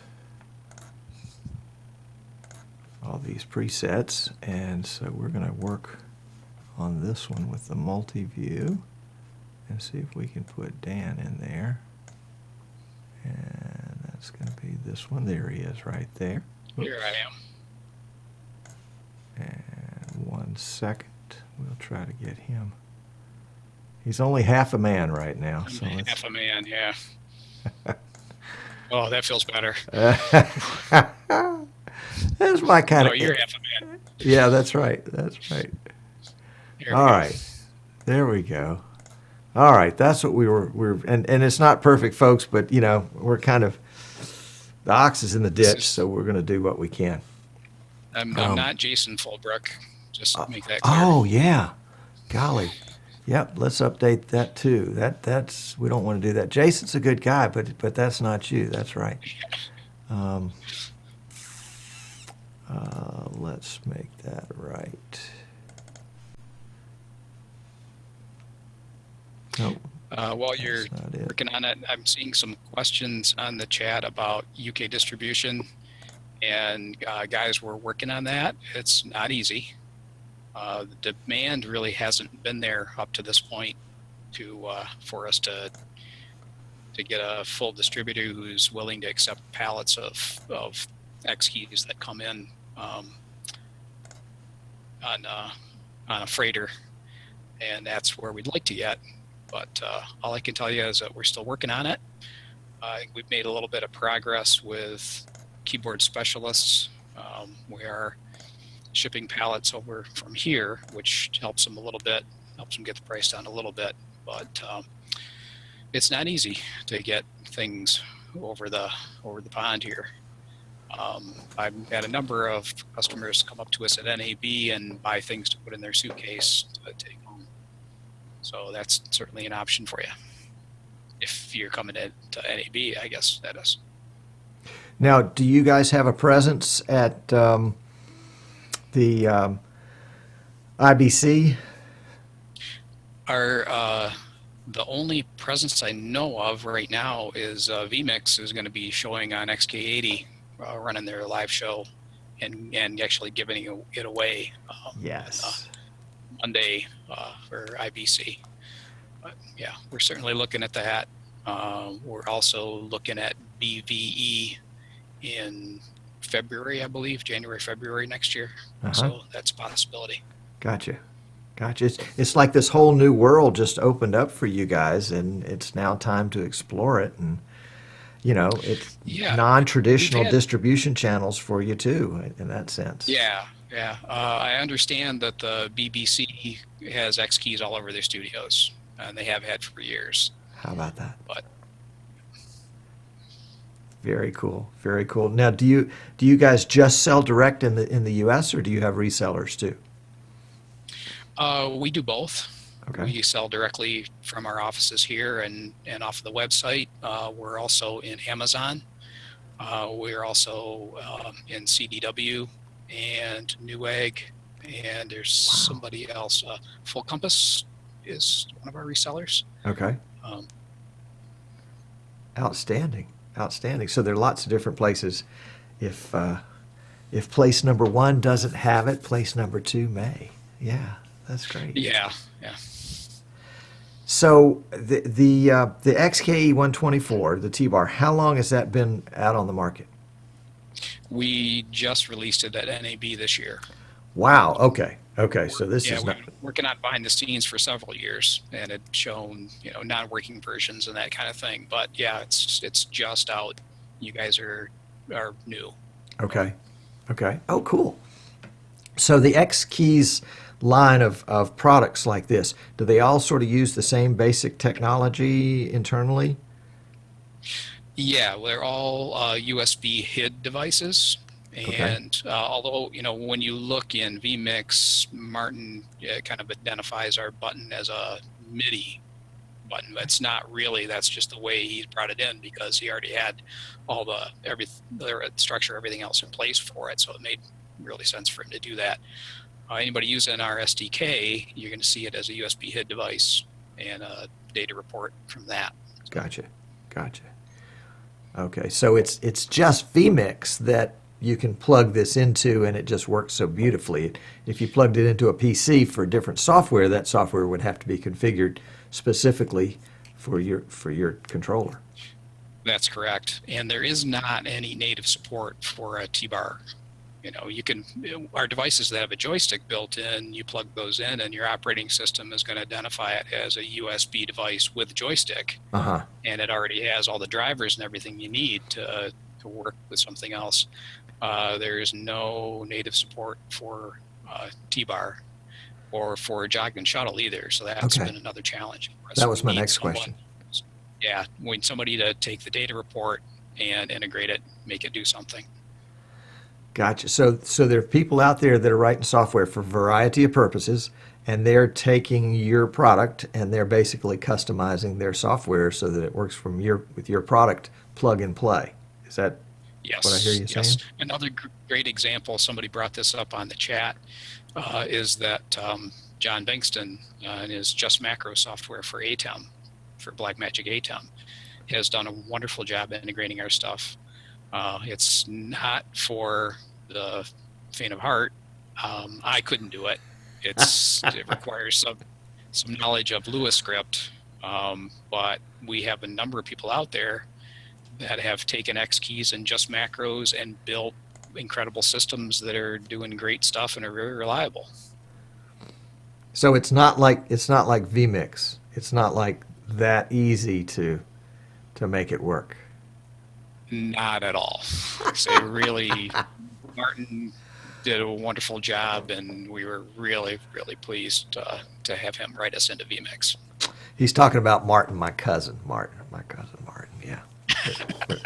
presets. And so we're going to work on this one with the multi-view and see if we can put Dan in there. And that's going to be this one. There he is right there. Here I am. And 1 second. We'll try to get him. He's only half a man right now. So half a man, yeah. Oh, that feels better. That's my kind of. You're half a man. Yeah, that's right. That's right. All right, there we go. All right, that's what we're and it's not perfect, folks, but you know we're kind of the ox is in the ditch, so we're going to do what we can. I'm not Jason Fulbrook. Just make that clear. Oh yeah, golly, Yep, let's update that too. That's we don't want to do that. Jason's a good guy, but that's not you. That's right. Um, let's make that right. No, While you're that's not it. working on it, I'm seeing some questions on the chat about UK distribution, and guys, we're working on that. It's not easy. The demand really hasn't been there up to this point for us to get a full distributor who's willing to accept pallets of X keys that come in on a freighter, and that's where we'd like to get. But all I can tell you is that we're still working on it. We've made a little bit of progress with keyboard specialists. We are shipping pallets over from here, which helps them a little bit, helps them get the price down a little bit. But it's not easy to get things over the pond here. I've had a number of customers come up to us at NAB and buy things to put in their suitcase to take home. So that's certainly an option for you. If you're coming to NAB, I guess that is. Now, do you guys have a presence at the IBC? The only presence I know of right now is vMix is going to be showing on XK80, running their live show, and actually giving it away. Yes. Monday for IBC. But yeah, we're certainly looking at that. We're also looking at BVE in February, I believe, January, February next year. So that's a possibility. Gotcha. It's like this whole new world just opened up for you guys, and it's now time to explore it. And it's non-traditional distribution channels for you too, in that sense. Yeah. I understand that the BBC has X keys all over their studios, and they have had for years. How about that? But very cool. Now, do you guys just sell direct in the U.S. or do you have resellers too? We do both. Okay. We sell directly from our offices here and off of the website. We're also in Amazon. We're also in CDW and Newegg, and there's somebody else. Full Compass is one of our resellers. Okay. Outstanding. So there are lots of different places. If place number 1 doesn't have it, place number 2 may. Yeah, that's great. Yeah. So the XKE 124, the T-Bar, how long has that been out on the market? We just released it at NAB this year. Wow. Okay. So this is we've been working on behind the scenes for several years, and had shown non-working versions and that kind of thing. But yeah, it's just out. You guys are new. Okay. Oh, cool. So the X Keys line of products like this, do they all sort of use the same basic technology internally? Yeah, they're all USB HID devices. And although, when you look in vMix, Martin kind of identifies our button as a MIDI button. That's not really, that's just the way he brought it in, because he already had all the structure, everything else in place for it. So it made really sense for him to do that. Anybody using our SDK, you're going to see it as a USB HID device and a data report from that. Gotcha. Okay, so it's just vMix that you can plug this into, and it just works so beautifully. If you plugged it into a PC for different software, that software would have to be configured specifically for your controller. That's correct, and there is not any native support for a T-Bar. Our devices that have a joystick built in, you plug those in, and your operating system is going to identify it as a USB device with joystick, and it already has all the drivers and everything you need to work with something else. There is no native support for T-Bar or for Jog and Shuttle either, so that's been another challenge for us. That was my next question. Yeah, we need somebody to take the data report and integrate it, make it do something. Gotcha. So there are people out there that are writing software for a variety of purposes, and they're taking your product and they're basically customizing their software so that it works with your product plug and play. Is that what I hear Yes, you yes. saying? Another great example, somebody brought this up on the chat, is that John Bankston and his Just Macro software for ATEM, for Blackmagic ATEM, has done a wonderful job integrating our stuff. It's not for the faint of heart. I couldn't do it. It requires some knowledge of Lua script, but we have a number of people out there that have taken X keys and Just Macros and built incredible systems that are doing great stuff and are very reliable. So it's not like vMix. It's not like that easy to make it work. Not at all. So really, Martin did a wonderful job, and we were really, really pleased to have him write us into vMix. He's talking about Martin, my cousin Martin. Yeah,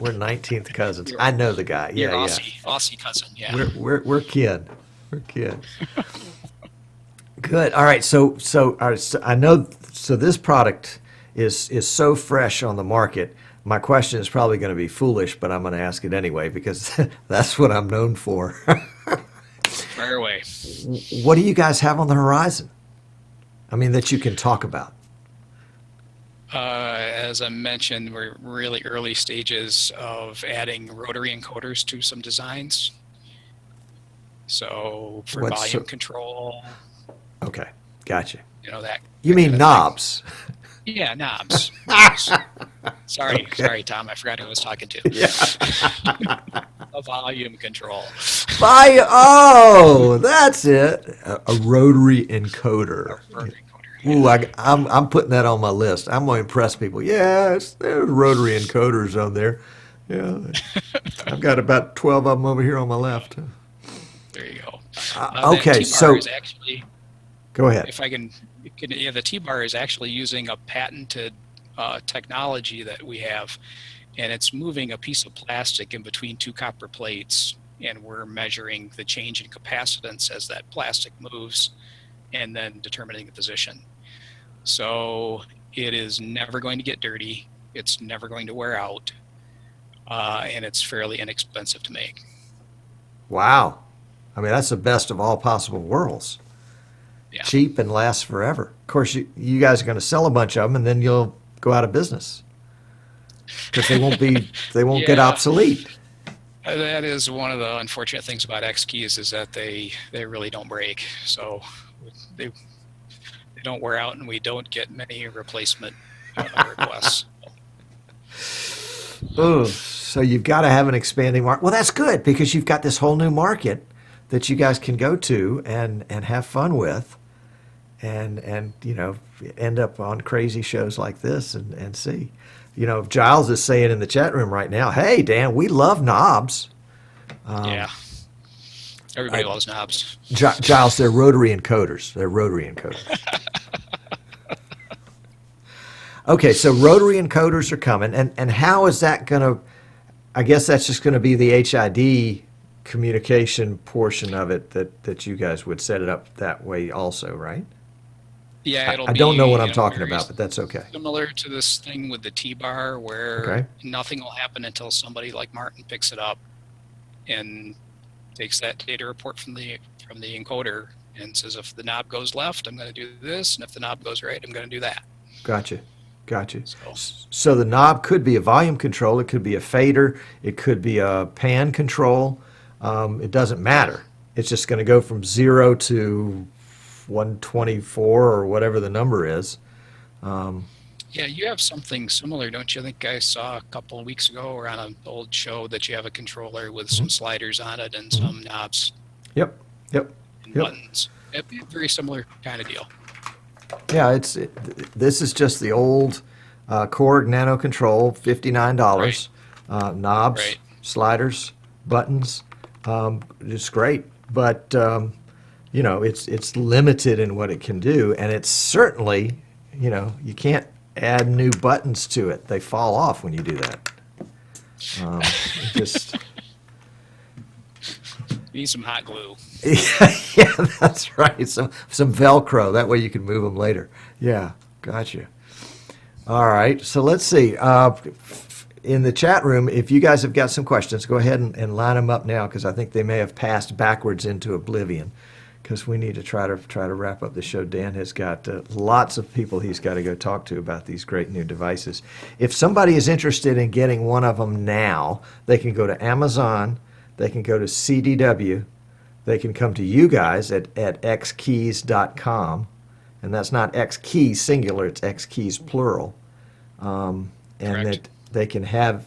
we're 19th cousins. I know the guy. Yeah, Your yeah. Aussie cousin. Yeah. We're kin. We're kin. Good. All right. So I know. So this product is so fresh on the market. My question is probably going to be foolish, but I'm going to ask it anyway because that's what I'm known for. Fire away. What do you guys have on the horizon? I mean, that you can talk about. As I mentioned, we're really early stages of adding rotary encoders to some designs. So for volume control. Okay, gotcha. That. You mean knobs? Yeah, knobs. Sorry, Okay. Sorry, Tom. I forgot who I was talking to. Yeah. A volume control. Oh, that's it. A rotary encoder. A rotary encoder. Ooh, I'm putting that on my list. I'm going to impress people. Yes, there's rotary encoders on there. Yeah, I've got about 12 of them over here on my left. There you go. Okay, so actually, go ahead. If I can, yeah, the T-bar is actually using a patented technology that we have, and it's moving a piece of plastic in between two copper plates, and we're measuring the change in capacitance as that plastic moves, and then determining the position. So it is never going to get dirty. It's never going to wear out, and it's fairly inexpensive to make. Wow. I mean, that's the best of all possible worlds. Yeah. Cheap and lasts forever. Of course, you guys are going to sell a bunch of them, and then you'll go out of business because they won't get obsolete. That is one of the unfortunate things about X keys is that they really don't break. So they don't wear out, and we don't get many replacement requests. Oh, so you've got to have an expanding market. Well, that's good because you've got this whole new market that you guys can go to and have fun with, and end up on crazy shows like this and see. Giles is saying in the chat room right now, "Hey, Dan, we love knobs." Yeah, everybody loves knobs. Giles, they're rotary encoders. Okay, so rotary encoders are coming, and how is that going to? I guess that's just going to be the HID communication portion of it that you guys would set it up that way also, right? Yeah, I don't know what I'm talking about, but that's okay. Similar to this thing with the T-bar where nothing will happen until somebody like Martin picks it up and takes that data report from the encoder and says, if the knob goes left, I'm going to do this, and if the knob goes right, I'm going to do that. Gotcha. So the knob could be a volume control, it could be a fader, it could be a pan control. It doesn't matter. It's just going to go from 0 to 124 or whatever the number is. Yeah, you have something similar, don't you? I think I saw a couple of weeks ago or on an old show that you have a controller with some sliders on it and some knobs. Yep. And buttons. Very similar kind of deal. Yeah, this is just the old Korg Nano Control, $59. Right. Knobs, sliders, buttons. It's great, but it's limited in what it can do, and it's certainly, you can't add new buttons to it. They fall off when you do that. Need some hot glue. Yeah, that's right. Some Velcro. That way you can move them later. Yeah, gotcha. All right. So let's see. In the chat room, if you guys have got some questions, go ahead and line them up now because I think they may have passed backwards into oblivion because we need to try to wrap up the show. Dan has got lots of people he's got to go talk to about these great new devices. If somebody is interested in getting one of them now, they can go to Amazon. They can go to CDW. They can come to you guys at xkeys.com. And that's not xkeys singular, it's xkeys plural. And Correct. that they can have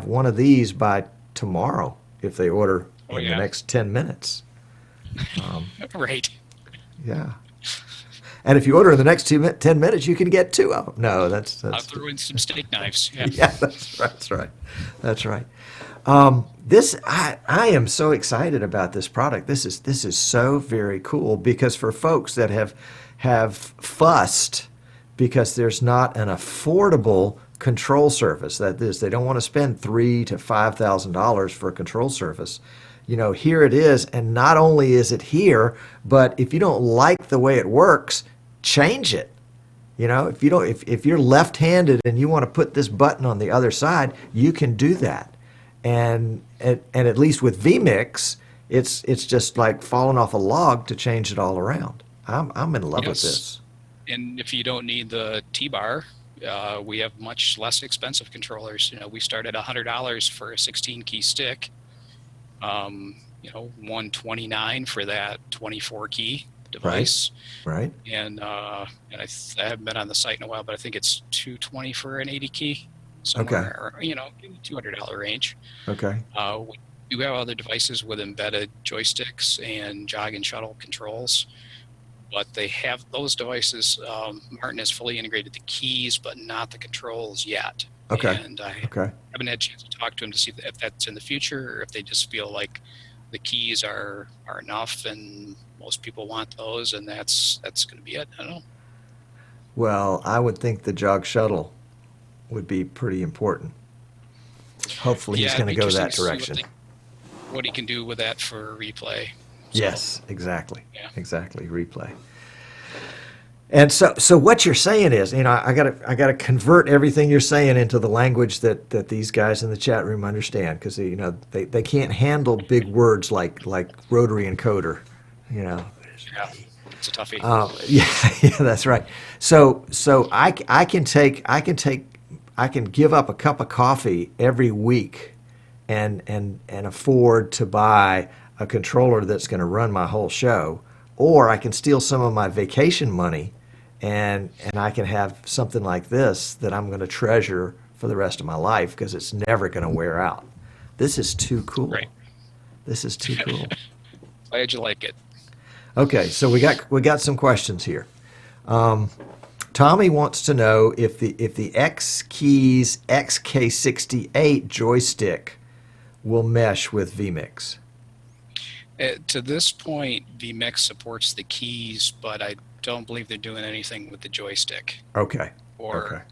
one of these by tomorrow if they order in the next 10 minutes. Right. Yeah. And if you order in the next 10 minutes, you can get two of them. No, that's I'll throw in some steak knives. Yeah. yeah, that's right. That's right. I am so excited about this product. This is so very cool because for folks that have fussed because there's not an affordable control surface, that is, they don't want to spend $3,000 to $5,000 for a control surface. You know, here it is, and not only is it here, but if you don't like the way it works, change it. You know, if you're left-handed and you want to put this button on the other side, you can do that. And at least with vMix, it's just like falling off a log to change it all around. I'm in love with this. And if you don't need the T-bar, we have much less expensive controllers. You know, we start at $100 for a 16-key stick. $129 for that 24-key device. Right. And I haven't been on the site in a while, but I think it's $220 for an 80-key. Somewhere, in the $200 range. Okay. We do have other devices with embedded joysticks and jog and shuttle controls, but they have those devices. Martin has fully integrated the keys, but not the controls yet. Okay. And I Okay. haven't had a chance to talk to him to see if that's in the future or if they just feel like the keys are enough and most people want those and that's going to be it. I don't know. Well, I would think the jog shuttle would be pretty important. Hopefully he's going to go that direction. What he can do with that for replay. So, yes, exactly. Yeah. Exactly, replay. And so what you're saying is, I gotta convert everything you're saying into the language that these guys in the chat room understand, because they can't handle big words like rotary encoder. Yeah, it's a toughie. Yeah, that's right. So I can give up a cup of coffee every week and afford to buy a controller that's going to run my whole show, or I can steal some of my vacation money and I can have something like this that I'm going to treasure for the rest of my life because it's never going to wear out. This is too cool. Right. This is too cool. Glad you like it. Okay, so we got some questions here. Tommy wants to know if the X Keys XK68 joystick will mesh with vMix. To this point, vMix supports the keys, but I don't believe they're doing anything with the joystick. Okay. But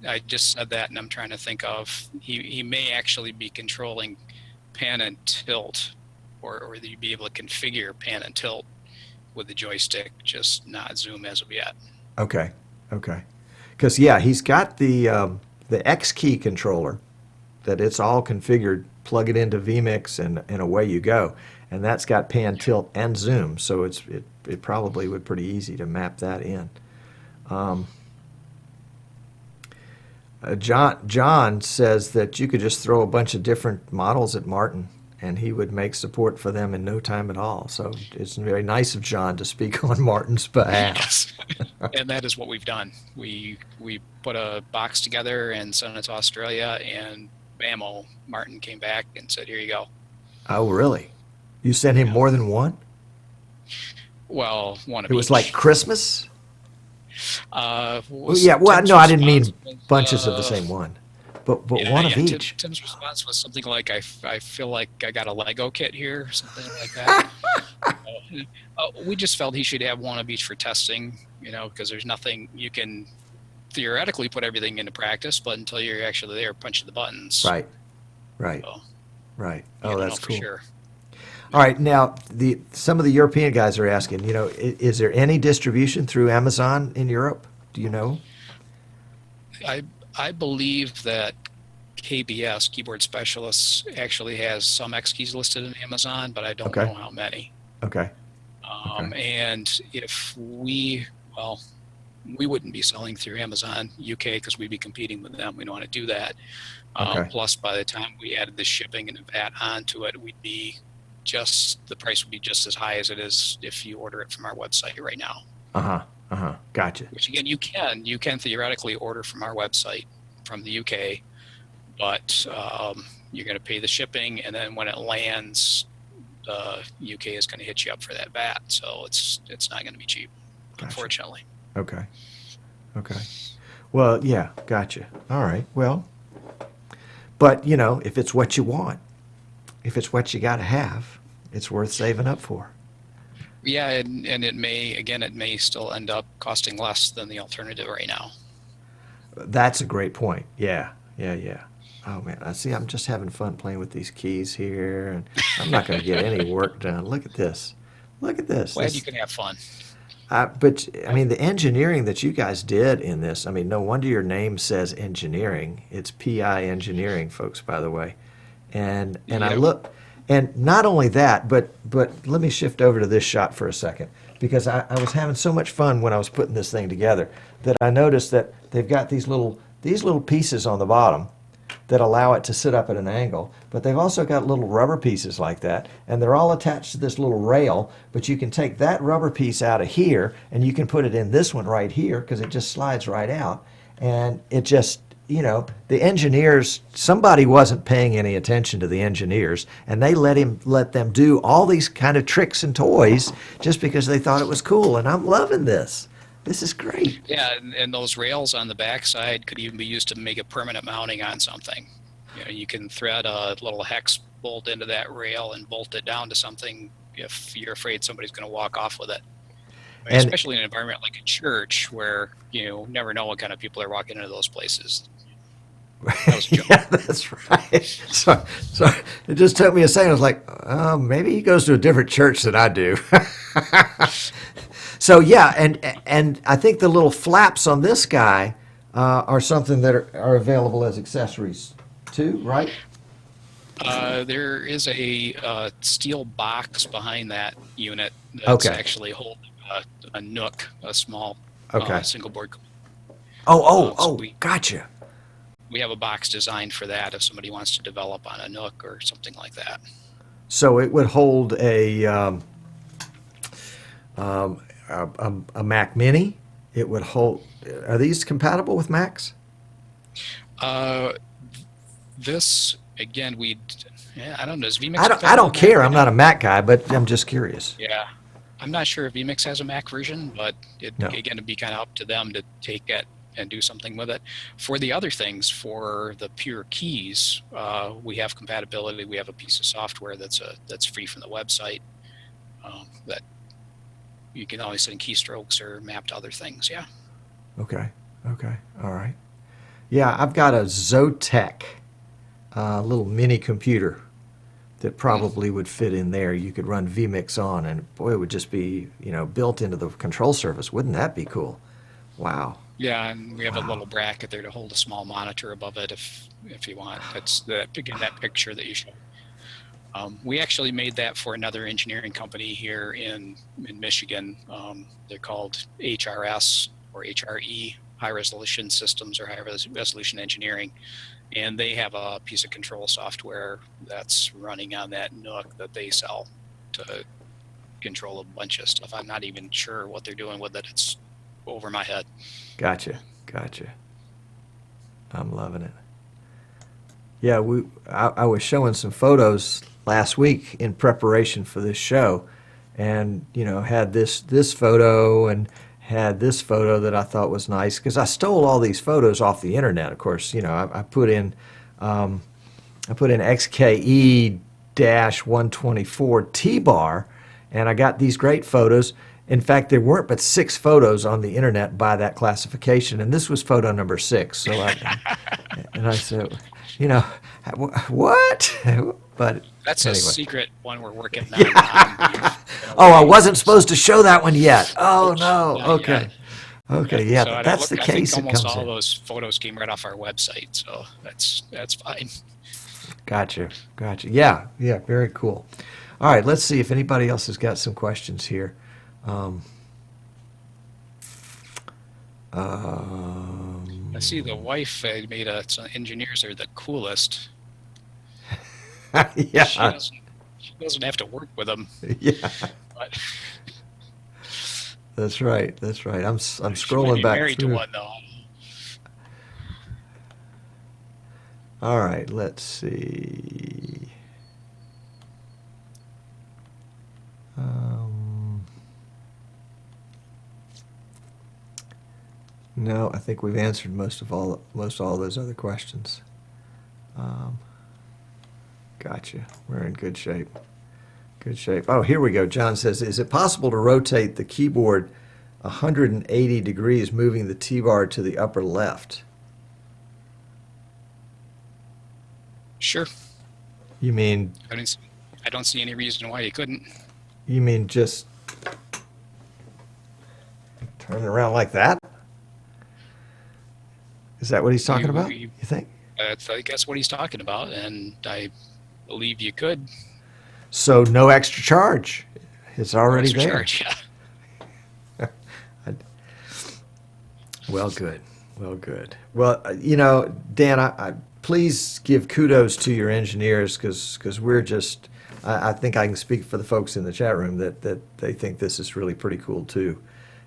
I just said that, and I'm trying to think of he may actually be controlling pan and tilt, or you'd be able to configure pan and tilt with the joystick, just not zoom as of yet. Okay. Because he's got the X key controller that it's all configured. Plug it into vMix and away you go. And that's got pan, tilt, and zoom, so it probably would be pretty easy to map that in. John says that you could just throw a bunch of different models at Martin, and he would make support for them in no time at all. So it's very nice of John to speak on Martin's behalf. Yes. And that is what we've done. We put a box together and sent it to Australia, and bammo, Martin came back and said, "Here you go." Oh, really? You sent him more than one? Well, one of each. It was like Christmas? No, I didn't mean bunches of the same one. But one of each. Tim's response was something like, I feel like I got a Lego kit here, or something like that. We just felt he should have one of each for testing, because there's nothing you can theoretically put everything into practice, but until you're actually there punching the buttons. Right. So, Right. Oh, that's cool. For sure. All right, now some of the European guys are asking, is there any distribution through Amazon in Europe? Do you know? I believe that KBS, Keyboard Specialists, actually has some X keys listed in Amazon, but I don't Okay. know how many. Okay. Okay. And if we wouldn't be selling through Amazon UK because we'd be competing with them. We don't want to do that. Okay. Plus, by the time we added the shipping and the VAT onto it, the price would be just as high as it is if you order it from our website right now. Gotcha. Which again, you can theoretically order from our website from the UK, but you're going to pay the shipping, and then when it lands, the UK is going to hit you up for that VAT. So it's not going to be cheap, Gotcha. Unfortunately. Okay. Well, yeah, gotcha. All right. Well, but if it's what you want, if it's what you got to have, it's worth saving up for. Yeah, and it may still end up costing less than the alternative right now. That's a great point. Yeah. Oh man, I'm just having fun playing with these keys here, and I'm not going to get any work done. Look at this. Glad you can have fun. But I mean, the engineering that you guys did in this, I mean, no wonder your name says engineering. It's PI engineering, folks, by the way. And I look, and not only that, but let me shift over to this shot for a second, because I was having so much fun when I was putting this thing together that I noticed that they've got these little pieces on the bottom that allow it to sit up at an angle, but they've also got little rubber pieces like that, and they're all attached to this little rail, but you can take that rubber piece out of here and you can put it in this one right here because it just slides right out. And it just, the engineers, somebody wasn't paying any attention to the engineers, and they let them do all these kind of tricks and toys just because they thought it was cool. And I'm loving this. This is great. Yeah, and those rails on the backside could even be used to make a permanent mounting on something. You can thread a little hex bolt into that rail and bolt it down to something if you're afraid somebody's going to walk off with it. Especially in an environment like a church where you never know what kind of people are walking into those places. That was a joke. Yeah, that's right. So it just took me a second. I was like, maybe he goes to a different church than I do. So yeah, and I think the little flaps on this guy are something that are available as accessories too, right? There is a steel box behind that unit that's actually holding a Nook, a small single board. Gotcha. We have a box designed for that if somebody wants to develop on a Nook or something like that. So it would hold a Mac Mini. It would hold. Are these compatible with Macs? This again, I don't know. Is vMix? I don't care. I'm not a Mac guy, but I'm just curious. Yeah, I'm not sure if vMix has a Mac version, but again, it'd be kind of up to them to take it and do something with it. For the other things, for the pure keys, we have compatibility. We have a piece of software that's free from the website that you can always send keystrokes or map to other things. Yeah. Okay. All right. Yeah, I've got a Zotac little mini computer that probably would fit in there. You could run vMix on, and boy, it would just be built into the control surface. Wouldn't that be cool? Wow. Yeah, and we have a little bracket there to hold a small monitor above it if you want. That's that picture that you showed. We actually made that for another engineering company here in Michigan. They're called HRS or HRE, High Resolution Systems or High Resolution Engineering. And they have a piece of control software that's running on that Nook that they sell to control a bunch of stuff. I'm not even sure what they're doing with it. It's over my head. Gotcha. I'm loving it. Yeah, I was showing some photos last week in preparation for this show, and had this photo and had this photo that I thought was nice because I stole all these photos off the internet. Of course, I put in XKE-124 T-bar, and I got these great photos. In fact, there weren't but 6 photos on the internet by that classification, and this was photo number 6. So I said, what? But That's anyway. a secret one we're working on. Oh, I wasn't supposed to show that one yet. Oh, no. Not Okay. yet. Okay, yeah, So and that's the I think case it almost comes all in. those photos came right off our website, so that's fine. Gotcha. Yeah, very cool. All right, let's see if anybody else has got some questions here. I see the wife made some engineers are the coolest. Yeah, She doesn't have to work with them. yeah, But that's right. I'm she might scrolling be back married to through. one though. All right, let's see. No, I think we've answered most all those other questions. Gotcha. We're in good shape. Good shape. Oh, here we go. John says, is it possible to rotate the keyboard 180 degrees, moving the T-bar to the upper left? Sure. You mean I don't see any reason why you couldn't. just turn it around like that? Is that what he's talking about? You think? I think that's what he's talking about, and I believe you could. So no extra charge. It's already Extra there. charge, yeah. Well, good. Well, Dan, I please give kudos to your engineers because we're just, I think I can speak for the folks in the chat room that they think this is really pretty cool too.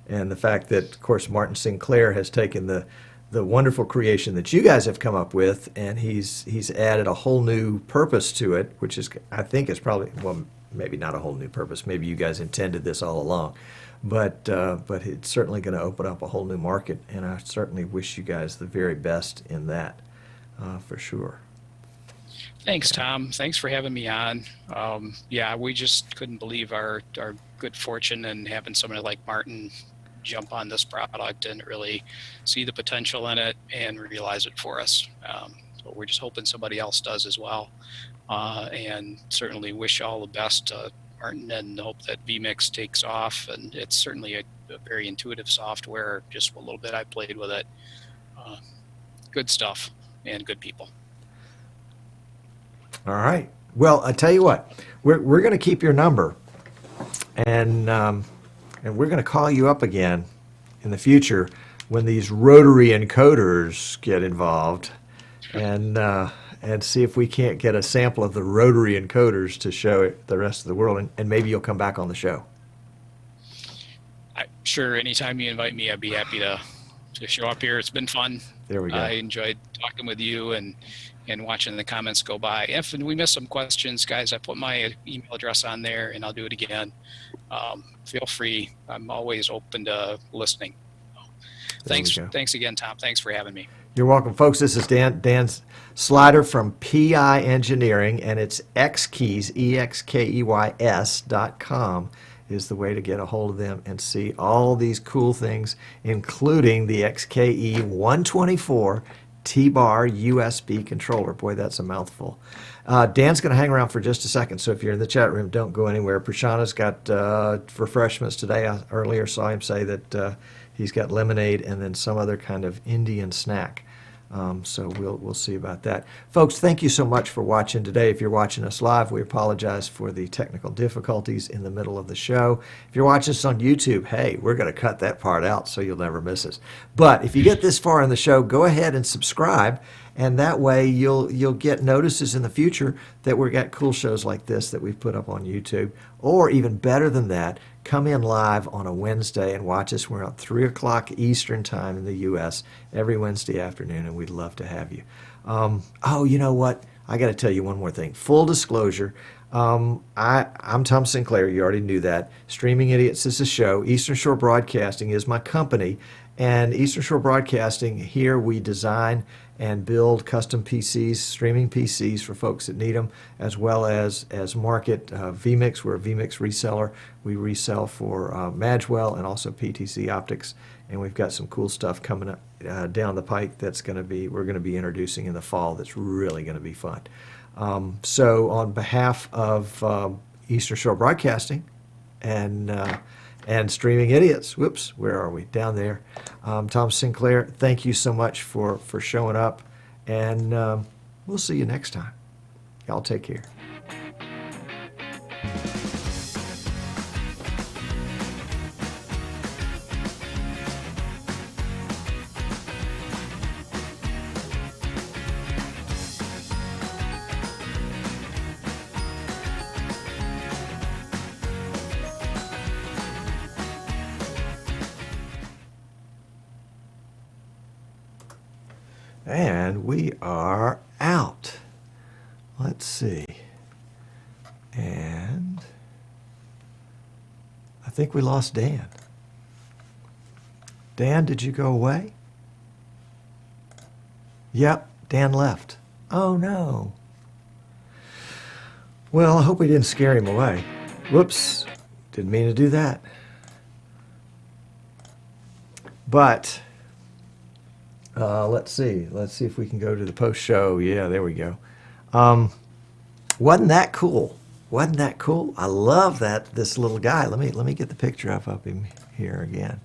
And the fact that, of course, Martin Sinclair has taken the wonderful creation that you guys have come up with, and he's added a whole new purpose to it, which is, I think, is probably, well, maybe not a whole new purpose. Maybe you guys intended this all along, but it's certainly going to open up a whole new market, and I certainly wish you guys the very best in that, for sure. Thanks, Tom. Thanks for having me on. Yeah, we just couldn't believe our good fortune and having somebody like Martin jump on this product and really see the potential in it and realize it for us. So we're just hoping somebody else does as well. And certainly wish all the best to Martin and hope that vMix takes off. And it's certainly a very intuitive software, just a little bit I played with it. Good stuff and good people. All right. Well, I tell you what, we're going to keep your number, and we're going to call you up again in the future when these rotary encoders get involved, and see if we can't get a sample of the rotary encoders to show it the rest of the world, and maybe you'll come back on the show. Sure, anytime you invite me, I'd be happy to show up here. It's been fun. There we go. I enjoyed talking with you and watching the comments go by. If we miss some questions, guys, I put my email address on there, and I'll do it again. Feel free. I'm always open to listening. Thanks again, Tom. Thanks for having me. You're welcome, folks. This is Dan Slider from PI Engineering, and it's xkeys, EXKEYS.com is the way to get a hold of them and see all these cool things, including the XKE 124 T-Bar USB controller. Boy, that's a mouthful. Dan's going to hang around for just a second, so if you're in the chat room, don't go anywhere. Prashana's got refreshments today. I earlier saw him say that he's got lemonade and then some other kind of Indian snack. So we'll see about that. Folks, thank you so much for watching today. If you're watching us live, we apologize for the technical difficulties in the middle of the show. If you're watching us on YouTube, hey, we're going to cut that part out so you'll never miss us. But if you get this far in the show, go ahead and subscribe, and that way you'll get notices in the future that we've got cool shows like this that we've put up on YouTube. Or even better than that, come in live on a Wednesday and watch us. We're at 3 o'clock Eastern time in the U.S. every Wednesday afternoon, and we'd love to have you. Oh, you know what? I got to tell you one more thing. Full disclosure, I'm Tom Sinclair. You already knew that. Streaming Idiots is a show. Eastern Shore Broadcasting is my company. And Eastern Shore Broadcasting, here we design and build custom PCs, streaming PCs for folks that need them, as well as market vMix. We're a vMix reseller. We resell for Magwell and also PTC Optics, and we've got some cool stuff coming up down the pike we're going to be introducing in the fall that's really going to be fun. So on behalf of Eastern Shore Broadcasting and Streaming Idiots, whoops, where are we? Down there. Tom Sinclair, thank you so much for showing up, and we'll see you next time. Y'all take care. And we are out. Let's see. And I think we lost Dan. Dan, did you go away? Yep, Dan left. Oh no. Well, I hope we didn't scare him away. Whoops, didn't mean to do that. But let's see. Let's see if we can go to the post show. Yeah, there we go. Wasn't that cool? Wasn't that cool? I love that this little guy. Let me get the picture up of him here again.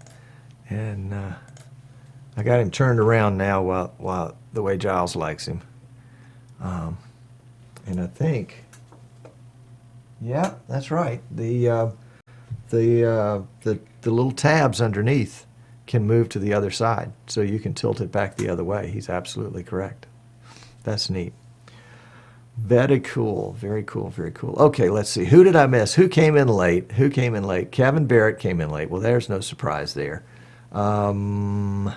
And I got him turned around now while the way Giles likes him. And I think, yeah, that's right. The little tabs underneath can move to the other side, so you can tilt it back the other way. He's absolutely correct. That's neat. Very cool, very cool, very cool. Okay, let's see. Who did I miss? Who came in late? Who came in late? Kevin Barrett came in late. Well, there's no surprise there. Martin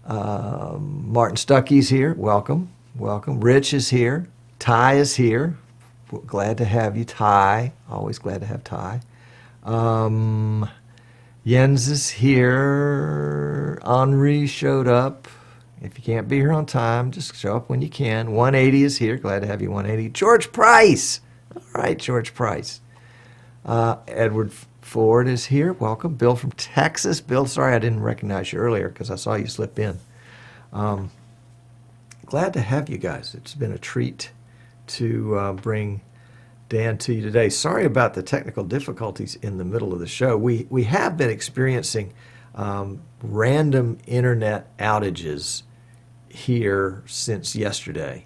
Stuckey's here. Welcome, welcome. Rich is here. Ty is here. Glad to have you, Ty. Always glad to have Ty. Jens is here. Henri showed up. If you can't be here on time, just show up when you can. 180 is here. Glad to have you, 180. George Price. All right, George Price. Edward Ford is here. Welcome. Bill from Texas. Bill, sorry I didn't recognize you earlier because I saw you slip in. Glad to have you guys. It's been a treat to bring Dan to you today. Sorry about the technical difficulties in the middle of the show. We have been experiencing random internet outages here since yesterday,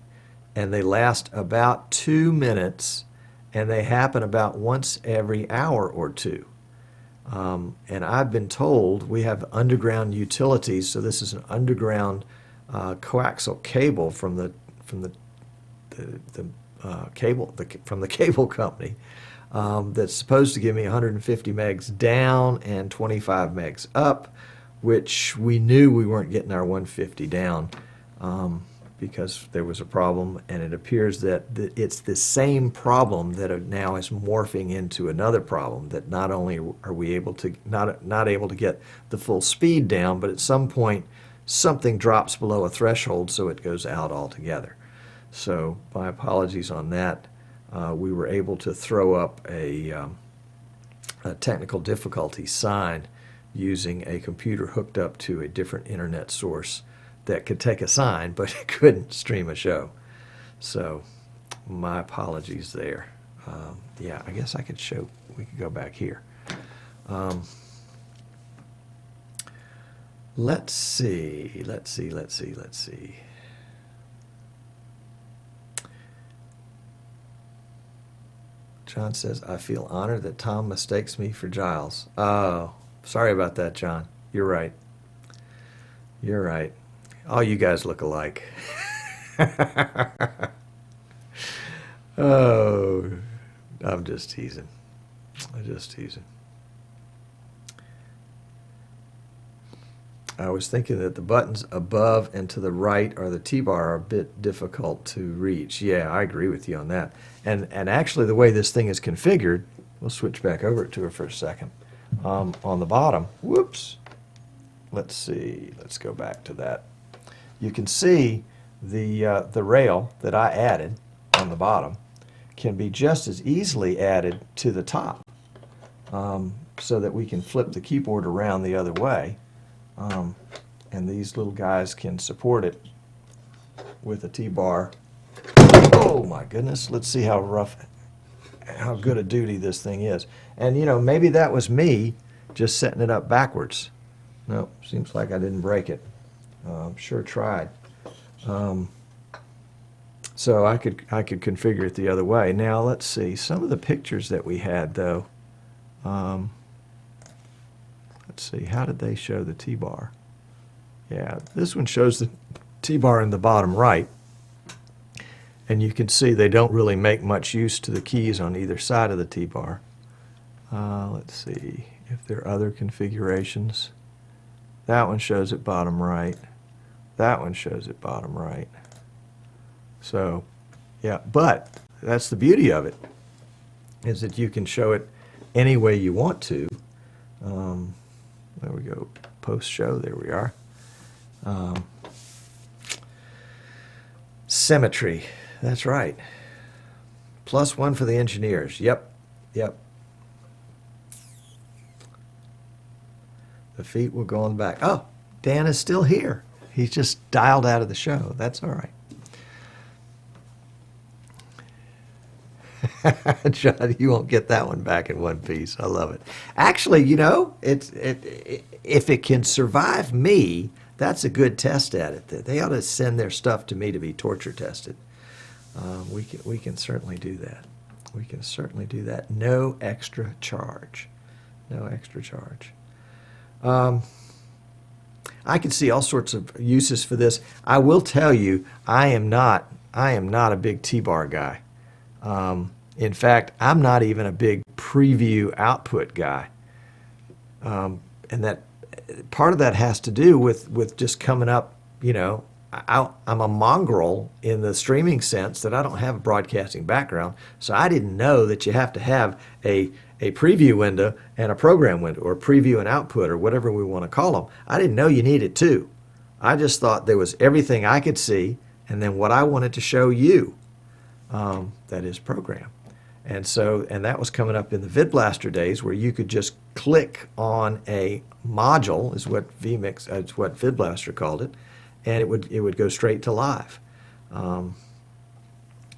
and they last about 2 minutes, and they happen about once every hour or two. And I've been told we have underground utilities, so this is an underground coaxial cable from the cable company that's supposed to give me 150 megs down and 25 megs up, which we knew we weren't getting our 150 down because there was a problem, and it appears that it's the same problem that now is morphing into another problem, that not only are we able to not able to get the full speed down, but at some point something drops below a threshold, so it goes out altogether. So my apologies on that. We were able to throw up a technical difficulty sign using a computer hooked up to a different internet source that could take a sign, but it couldn't stream a show. So my apologies there. Yeah, I guess I could show, we could go back here. Let's see. John says, I feel honored that Tom mistakes me for Giles. Oh, sorry about that, John. You're right. You're right. All you guys look alike. Oh, I'm just teasing. I was thinking that the buttons above and to the right or the T-bar are a bit difficult to reach. Yeah, I agree with you on that. And actually the way this thing is configured, we'll switch back over to it for a second. On the bottom, whoops, let's see, let's go back to that. You can see the rail that I added on the bottom can be just as easily added to the top, so that we can flip the keyboard around the other way. And these little guys can support it with a T-bar Oh my goodness, let's see how rough, how good a duty this thing is. And maybe that was me just setting it up backwards. No, seems like I didn't break it. Sure tried. So I could configure it the other way. Now let's see some of the pictures that we had though. Let's see, how did they show the T-bar? Yeah, this one shows the T-bar in the bottom right. And you can see they don't really make much use to the keys on either side of the T-bar. Let's see if there are other configurations. That one shows it bottom right. That one shows it bottom right. So, yeah, but that's the beauty of it, is that you can show it any way you want to. There we go, post-show, there we are. Symmetry, that's right. +1 for the engineers, yep. The feet will go on the back. Oh, Dan is still here. He's just dialed out of the show. That's all right. John, you won't get that one back in one piece. I love it. Actually, if it can survive me, that's a good test at it. They ought to send their stuff to me to be torture tested. We can certainly do that. We can certainly do that. No extra charge. No extra charge. I can see all sorts of uses for this. I will tell you, I am not a big T-bar guy. In fact, I'm not even a big preview output guy. And that part of that has to do with just coming up, I'm a mongrel in the streaming sense that I don't have a broadcasting background. So I didn't know that you have to have a preview window and a program window, or preview and output, or whatever we want to call them. I didn't know you needed two. I just thought there was everything I could see and then what I wanted to show you, that is program. And that was coming up in the VidBlaster days, where you could just click on a module, is what vMix, it's what VidBlaster called it, and it would go straight to live.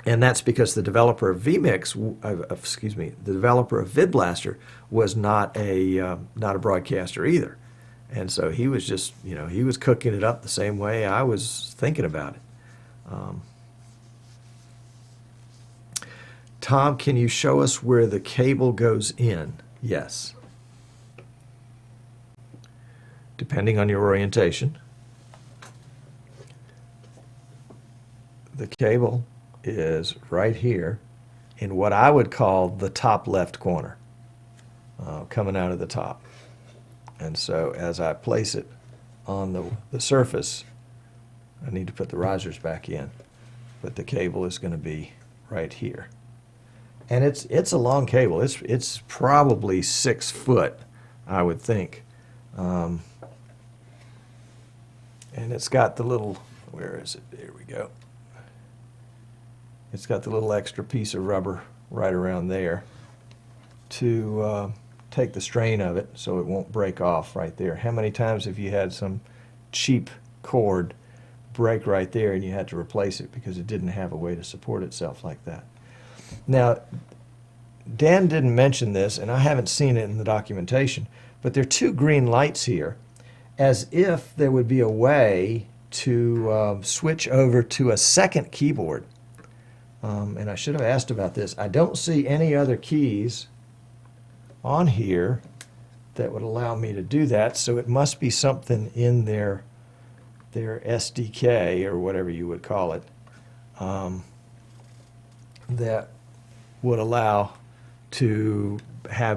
And that's because the developer of vMix, the developer of VidBlaster was not a broadcaster either, and so he was just, he was cooking it up the same way I was thinking about it. Tom, can you show us where the cable goes in? Yes. Depending on your orientation. The cable is right here in what I would call the top left corner, coming out of the top. And so as I place it on the surface, I need to put the risers back in, but the cable is going to be right here. And it's a long cable. It's probably 6 foot, I would think. And it's got the little, where is it? There we go. It's got the little extra piece of rubber right around there to take the strain of it so it won't break off right there. How many times have you had some cheap cord break right there and you had to replace it because it didn't have a way to support itself like that? Now, Dan didn't mention this, and I haven't seen it in the documentation, but there are 2 green lights here, as if there would be a way to switch over to a second keyboard. And I should have asked about this. I don't see any other keys on here that would allow me to do that, so it must be something in their SDK, or whatever you would call it, that would allow to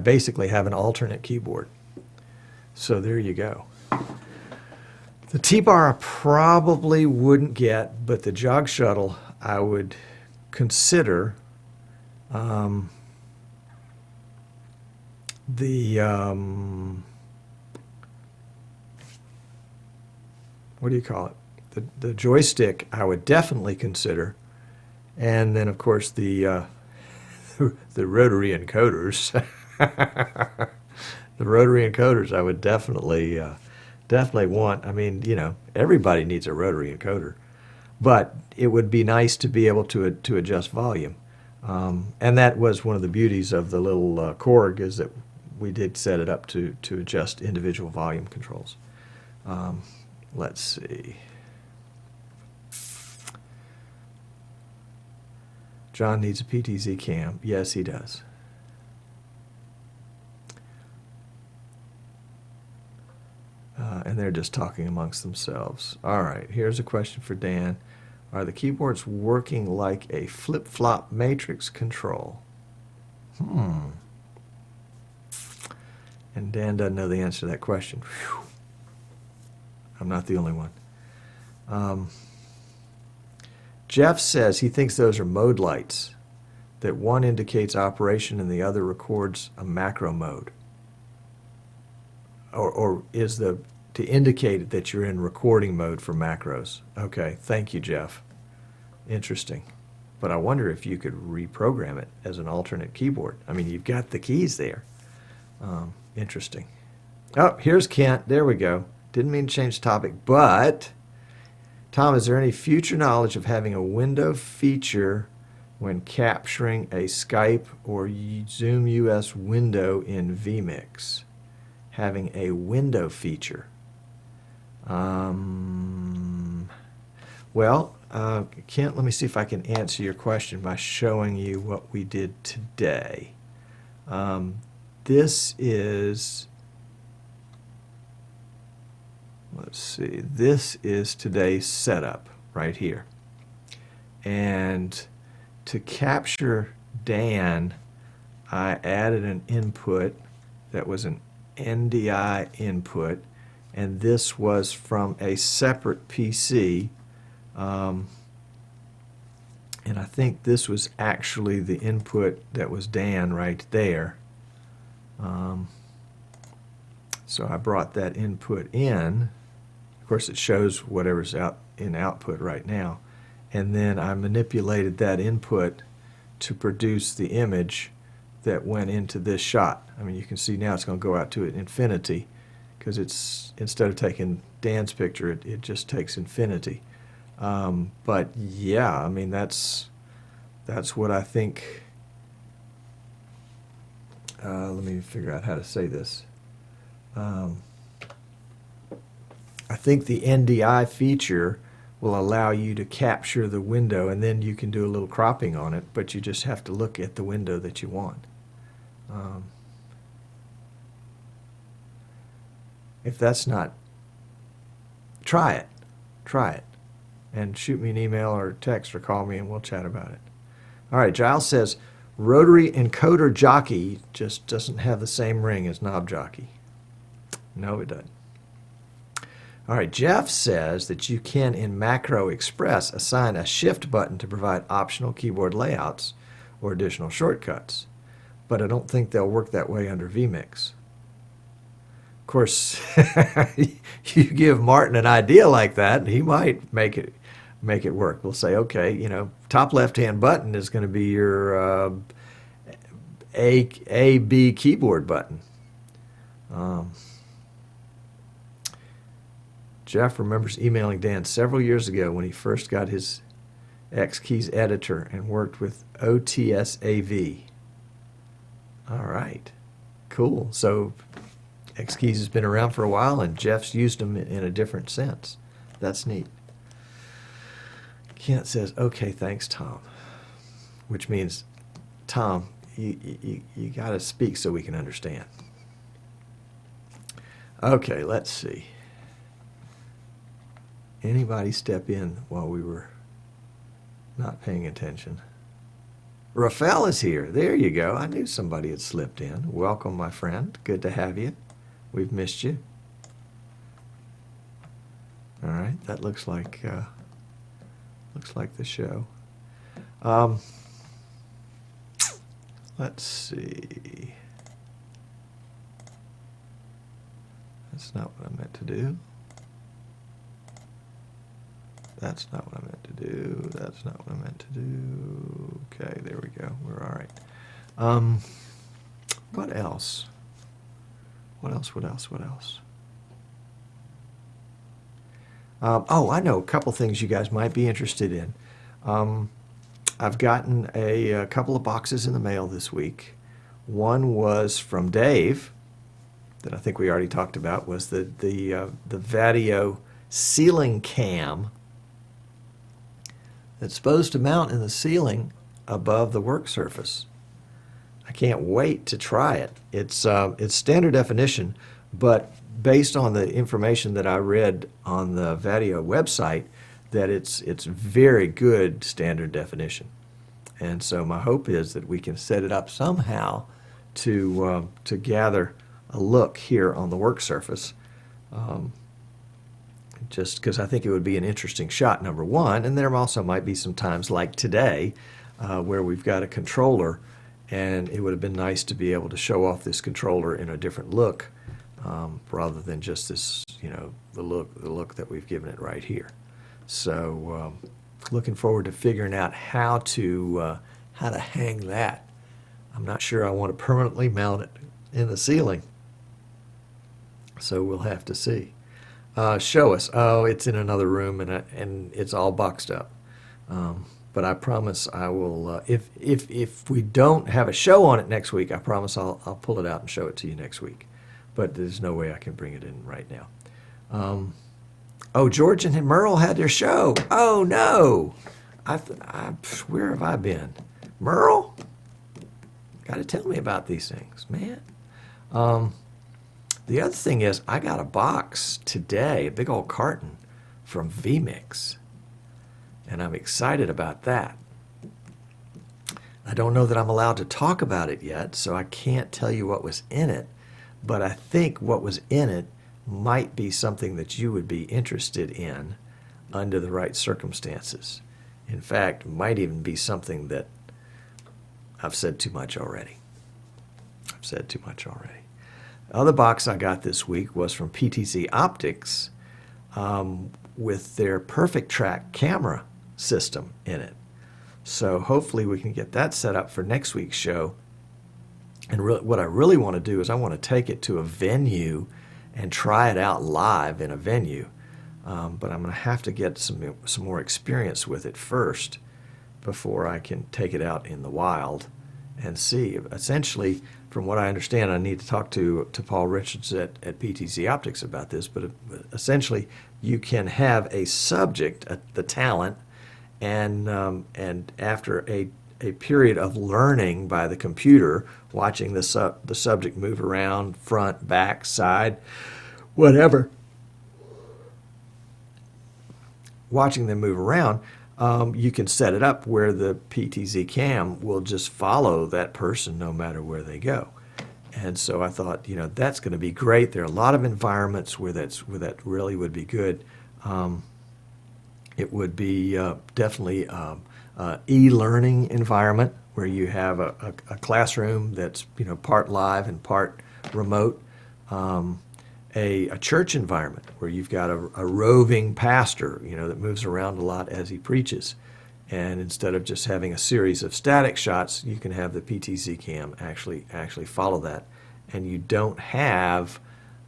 basically have an alternate keyboard. So there you go. The T-bar I probably wouldn't get, but the jog shuttle I would consider. What do you call it? The joystick I would definitely consider. And then, of course, the rotary encoders. The rotary encoders I would definitely want. I mean, everybody needs a rotary encoder. But it would be nice to be able to adjust volume. And that was one of the beauties of the little Korg, is that we did set it up to adjust individual volume controls. Let's see. John needs a PTZ cam. Yes, he does. And they're just talking amongst themselves. All right, here's a question for Dan. Are the keyboards working like a flip-flop matrix control? And Dan doesn't know the answer to that question. Whew. I'm not the only one. Jeff says he thinks those are mode lights, that one indicates operation and the other records a macro mode. Or is the to indicate that you're in recording mode for macros. Okay, thank you, Jeff. Interesting. But I wonder if you could reprogram it as an alternate keyboard. I mean, you've got the keys there. Interesting. Oh, here's Kent. There we go. Didn't mean to change the topic, but Tom, is there any future knowledge of having a window feature when capturing a Skype or Zoom US window in vMix? Having a window feature. Well, Kent, let me see if I can answer your question by showing you what we did today. This is, let's see, this is today's setup right here. And to capture Dan, I added an input that was an NDI input, and this was from a separate PC, and I think this was actually the input that was Dan right there. So I brought that input in. Of course, it shows whatever's out in output right now, and then I manipulated that input to produce the image that went into this shot. I mean, you can see now it's going to go out to infinity, because it's, instead of taking Dan's picture, it just takes infinity. But yeah, I mean, that's what I think. Let me figure out how to say this. I think the NDI feature will allow you to capture the window, and then you can do a little cropping on it, but you just have to look at the window that you want. If that's not, try it. Try it. And shoot me an email or text or call me and we'll chat about it. All right, Giles says, rotary encoder jockey just doesn't have the same ring as knob jockey. No, it doesn't. All right, Jeff says that you can, in Macro Express, assign a shift button to provide optional keyboard layouts or additional shortcuts. But I don't think they'll work that way under vMix. Of course, you give Martin an idea like that, he might make it work. We'll say, okay, you know, top left-hand button is going to be your A, B keyboard button. Jeff remembers emailing Dan several years ago when he first got his X-Keys editor and worked with OTS-AV. All right, cool. So X-Keys has been around for a while, and Jeff's used them in a different sense. That's neat. Kent says, okay, thanks, Tom. Which means, Tom, you got to speak so we can understand. Okay, let's see. Anybody step in while we were not paying attention? Rafael is here. There you go. I knew somebody had slipped in. Welcome, my friend. Good to have you. We've missed you. All right, that looks like the show. Let's see. That's not what I meant to do. That's not what I meant to do. That's not what I meant to do. Okay, there we go. We're all right. What else? What else? Oh, I know a couple things you guys might be interested in. I've gotten a couple of boxes in the mail this week. One was from Dave, that I think we already talked about, was the Vadio ceiling cam that's supposed to mount in the ceiling above the work surface. I can't wait to try it. It's standard definition, but based on the information that I read on the Vadio website, that it's very good standard definition. And so my hope is that we can set it up somehow to gather a look here on the work surface. Just because I think it would be an interesting shot, number one, and there also might be some times like today where we've got a controller, and it would have been nice to be able to show off this controller in a different look rather than just this, the look that we've given it right here. So looking forward to figuring out how to hang that. I'm not sure I want to permanently mount it in the ceiling, so we'll have to see. Show us. Oh, it's in another room and it's all boxed up. But I promise I will. If we don't have a show on it next week, I promise I'll pull it out and show it to you next week. But there's no way I can bring it in right now. Oh, George and Merle had their show. Oh no! Where have I been? Merle, got to tell me about these things, man. The other thing is, I got a box today, a big old carton from vMix, and I'm excited about that. I don't know that I'm allowed to talk about it yet, so I can't tell you what was in it, but I think what was in it might be something that you would be interested in under the right circumstances. In fact, might even be something that I've said too much already. The other box I got this week was from PTZ Optics with their Perfect Track camera system in it. So hopefully we can get that set up for next week's show. And what I really want to do is I want to take it to a venue and try it out live in a venue. But I'm going to have to get some more experience with it first before I can take it out in the wild and see. Essentially, from what I understand, I need to talk to Paul Richards at PTZ Optics about this, but essentially you can have a subject, the talent, and after a period of learning by the computer, watching the subject move around, front, back, side, whatever, watching them move around, you can set it up where the PTZ cam will just follow that person no matter where they go. And so I thought, that's going to be great. There are a lot of environments where that really would be good. It would be definitely e-learning environment where you have a classroom that's part live and part remote. A church environment where you've got a roving pastor, that moves around a lot as he preaches. And instead of just having a series of static shots, you can have the PTZ cam actually follow that. And you don't have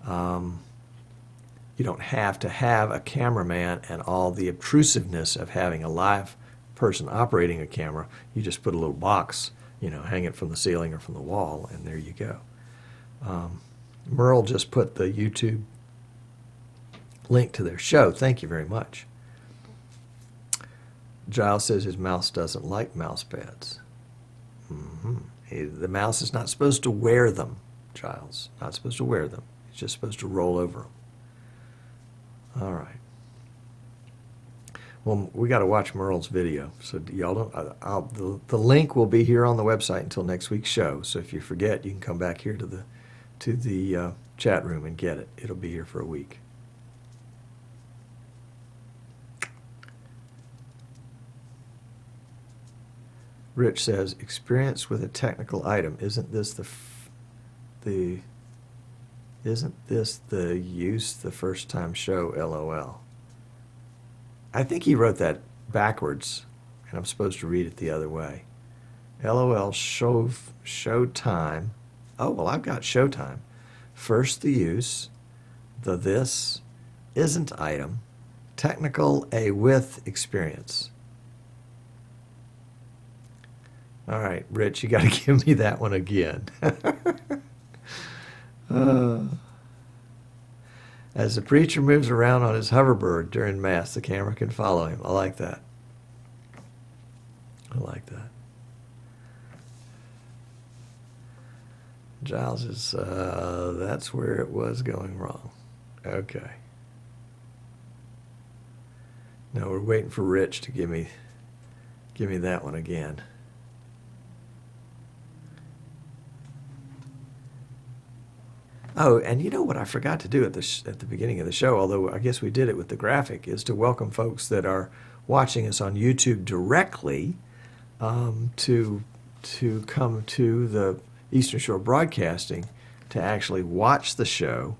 to have a cameraman and all the obtrusiveness of having a live person operating a camera. You just put a little box, hang it from the ceiling or from the wall, and there you go. Merle just put the YouTube link to their show. Thank you very much. Giles says his mouse doesn't like mouse pads. The mouse is not supposed to wear them, Giles. Not supposed to wear them. It's just supposed to roll over them. All right. Well, we got to watch Merle's video. So y'all don't. The link will be here on the website until next week's show. So if you forget, you can come back here to the chat room and get it. It'll be here for a week. Rich says, experience with a technical item. Isn't this the use the first time show, LOL? I think he wrote that backwards, and I'm supposed to read it the other way. LOL showtime. Oh, well, I've got showtime. First the use, the this isn't item, technical a with experience. All right, Rich, you got to give me that one again. As the preacher moves around on his hoverbird during Mass, the camera can follow him. I like that. I like that. Giles is, that's where it was going wrong. Okay. No, we're waiting for Rich to give me that one again. Oh, and you know what I forgot to do at the beginning of the show, although I guess we did it with the graphic, is to welcome folks that are watching us on YouTube directly to come to the Eastern Shore Broadcasting to actually watch the show,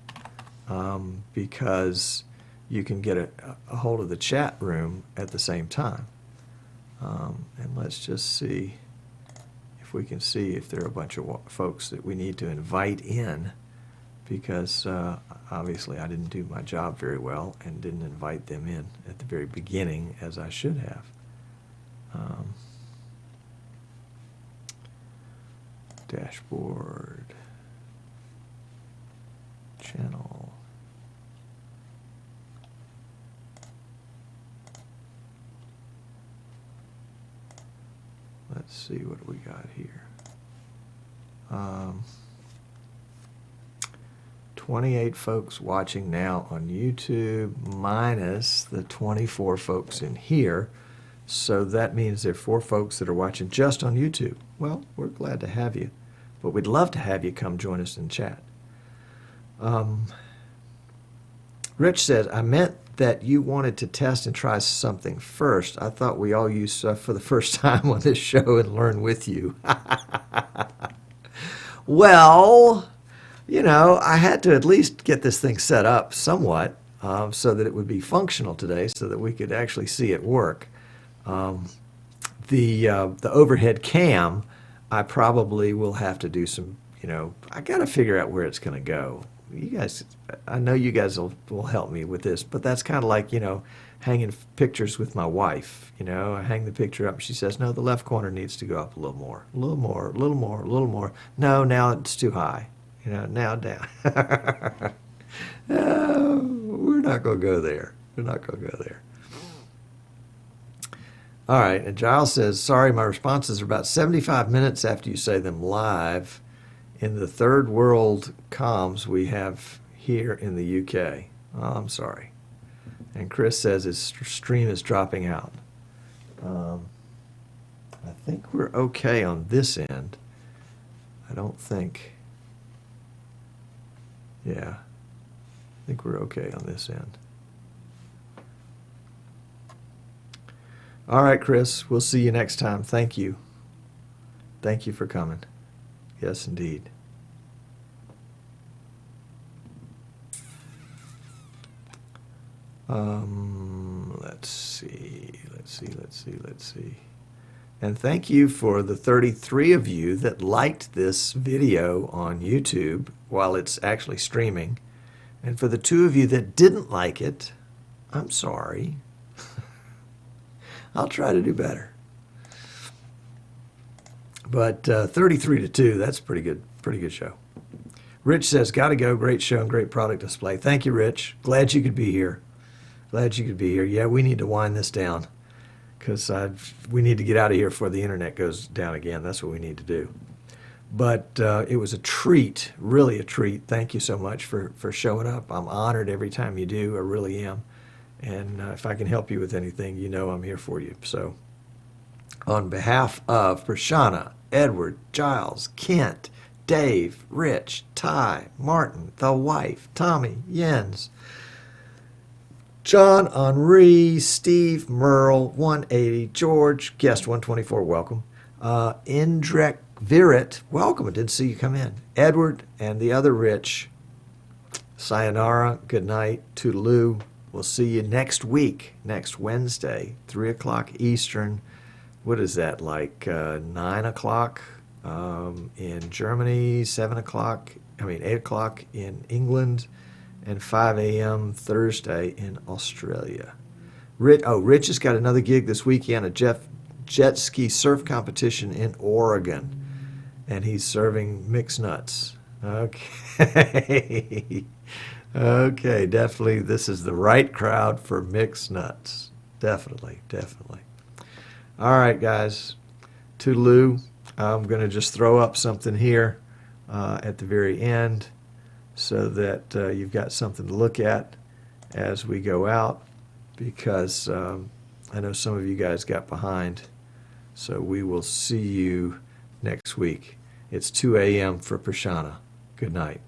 because you can get a hold of the chat room at the same time. And let's just see if we can see if there are a bunch of folks that we need to invite in, because obviously I didn't do my job very well and didn't invite them in at the very beginning as I should have. Dashboard, channel. Let's see what we got here. 28 folks watching now on YouTube minus the 24 folks in here. So that means there are 4 folks that are watching just on YouTube. Well, we're glad to have you, but we'd love to have you come join us in chat. Rich says, I meant that you wanted to test and try something first. I thought we all use stuff for the first time on this show and learn with you. Well, you know, I had to at least get this thing set up somewhat so that it would be functional today, so that we could actually see it work. The overhead cam, I probably will have to do some, you know, I got to figure out where it's going to go. You guys, I know you guys will help me with this, but that's kind of like, you know, hanging pictures with my wife. You know, I hang the picture up and she says, no, the left corner needs to go up a little more, a little more, a little more, a little more. No, now it's too high. You know, now down. No, we're not going to go there. We're not going to go there. All right, and Giles says, sorry, my responses are about 75 minutes after you say them live in the third world comms we have here in the UK. Oh, I'm sorry. And Chris says his stream is dropping out. I think we're okay on this end. I don't think... Yeah, I think we're okay on this end. All right, Chris, we'll see you next time. Thank you. Thank you for coming. Yes, indeed. Let's see. And thank you for the 33 of you that liked this video on YouTube while it's actually streaming. And for the 2 of you that didn't like it, I'm sorry. I'll try to do better. But 33 to 2, that's pretty good show. Rich says, gotta go, great show and great product display. Thank you, Rich. Glad you could be here. Glad you could be here. Yeah, we need to wind this down, because we need to get out of here before the internet goes down again. That's what we need to do. But it was a treat, really a treat. Thank you so much for showing up. I'm honored every time you do. I really am. And if I can help you with anything, you know I'm here for you. So on behalf of Prashana, Edward, Giles, Kent, Dave, Rich, Ty, Martin, the wife, Tommy, Jens, John, Henri, Steve, Merle, 180, George, guest 124, welcome. Indrek Virit, welcome. I didn't see you come in. Edward and the other Rich, sayonara, good night, toodaloo. We'll see you next week, next Wednesday, 3 o'clock Eastern. What is that, like 9 o'clock in Germany, 8 o'clock in England, and 5 a.m. Thursday in Australia. Rich has got another gig this weekend, a jet ski surf competition in Oregon, and he's serving mixed nuts. Okay. Okay, definitely this is the right crowd for mixed nuts. Definitely, definitely. All right, guys. Toodaloo. I'm going to just throw up something here at the very end so that you've got something to look at as we go out, because I know some of you guys got behind. So we will see you next week. It's 2 a.m. for Prashana. Good night.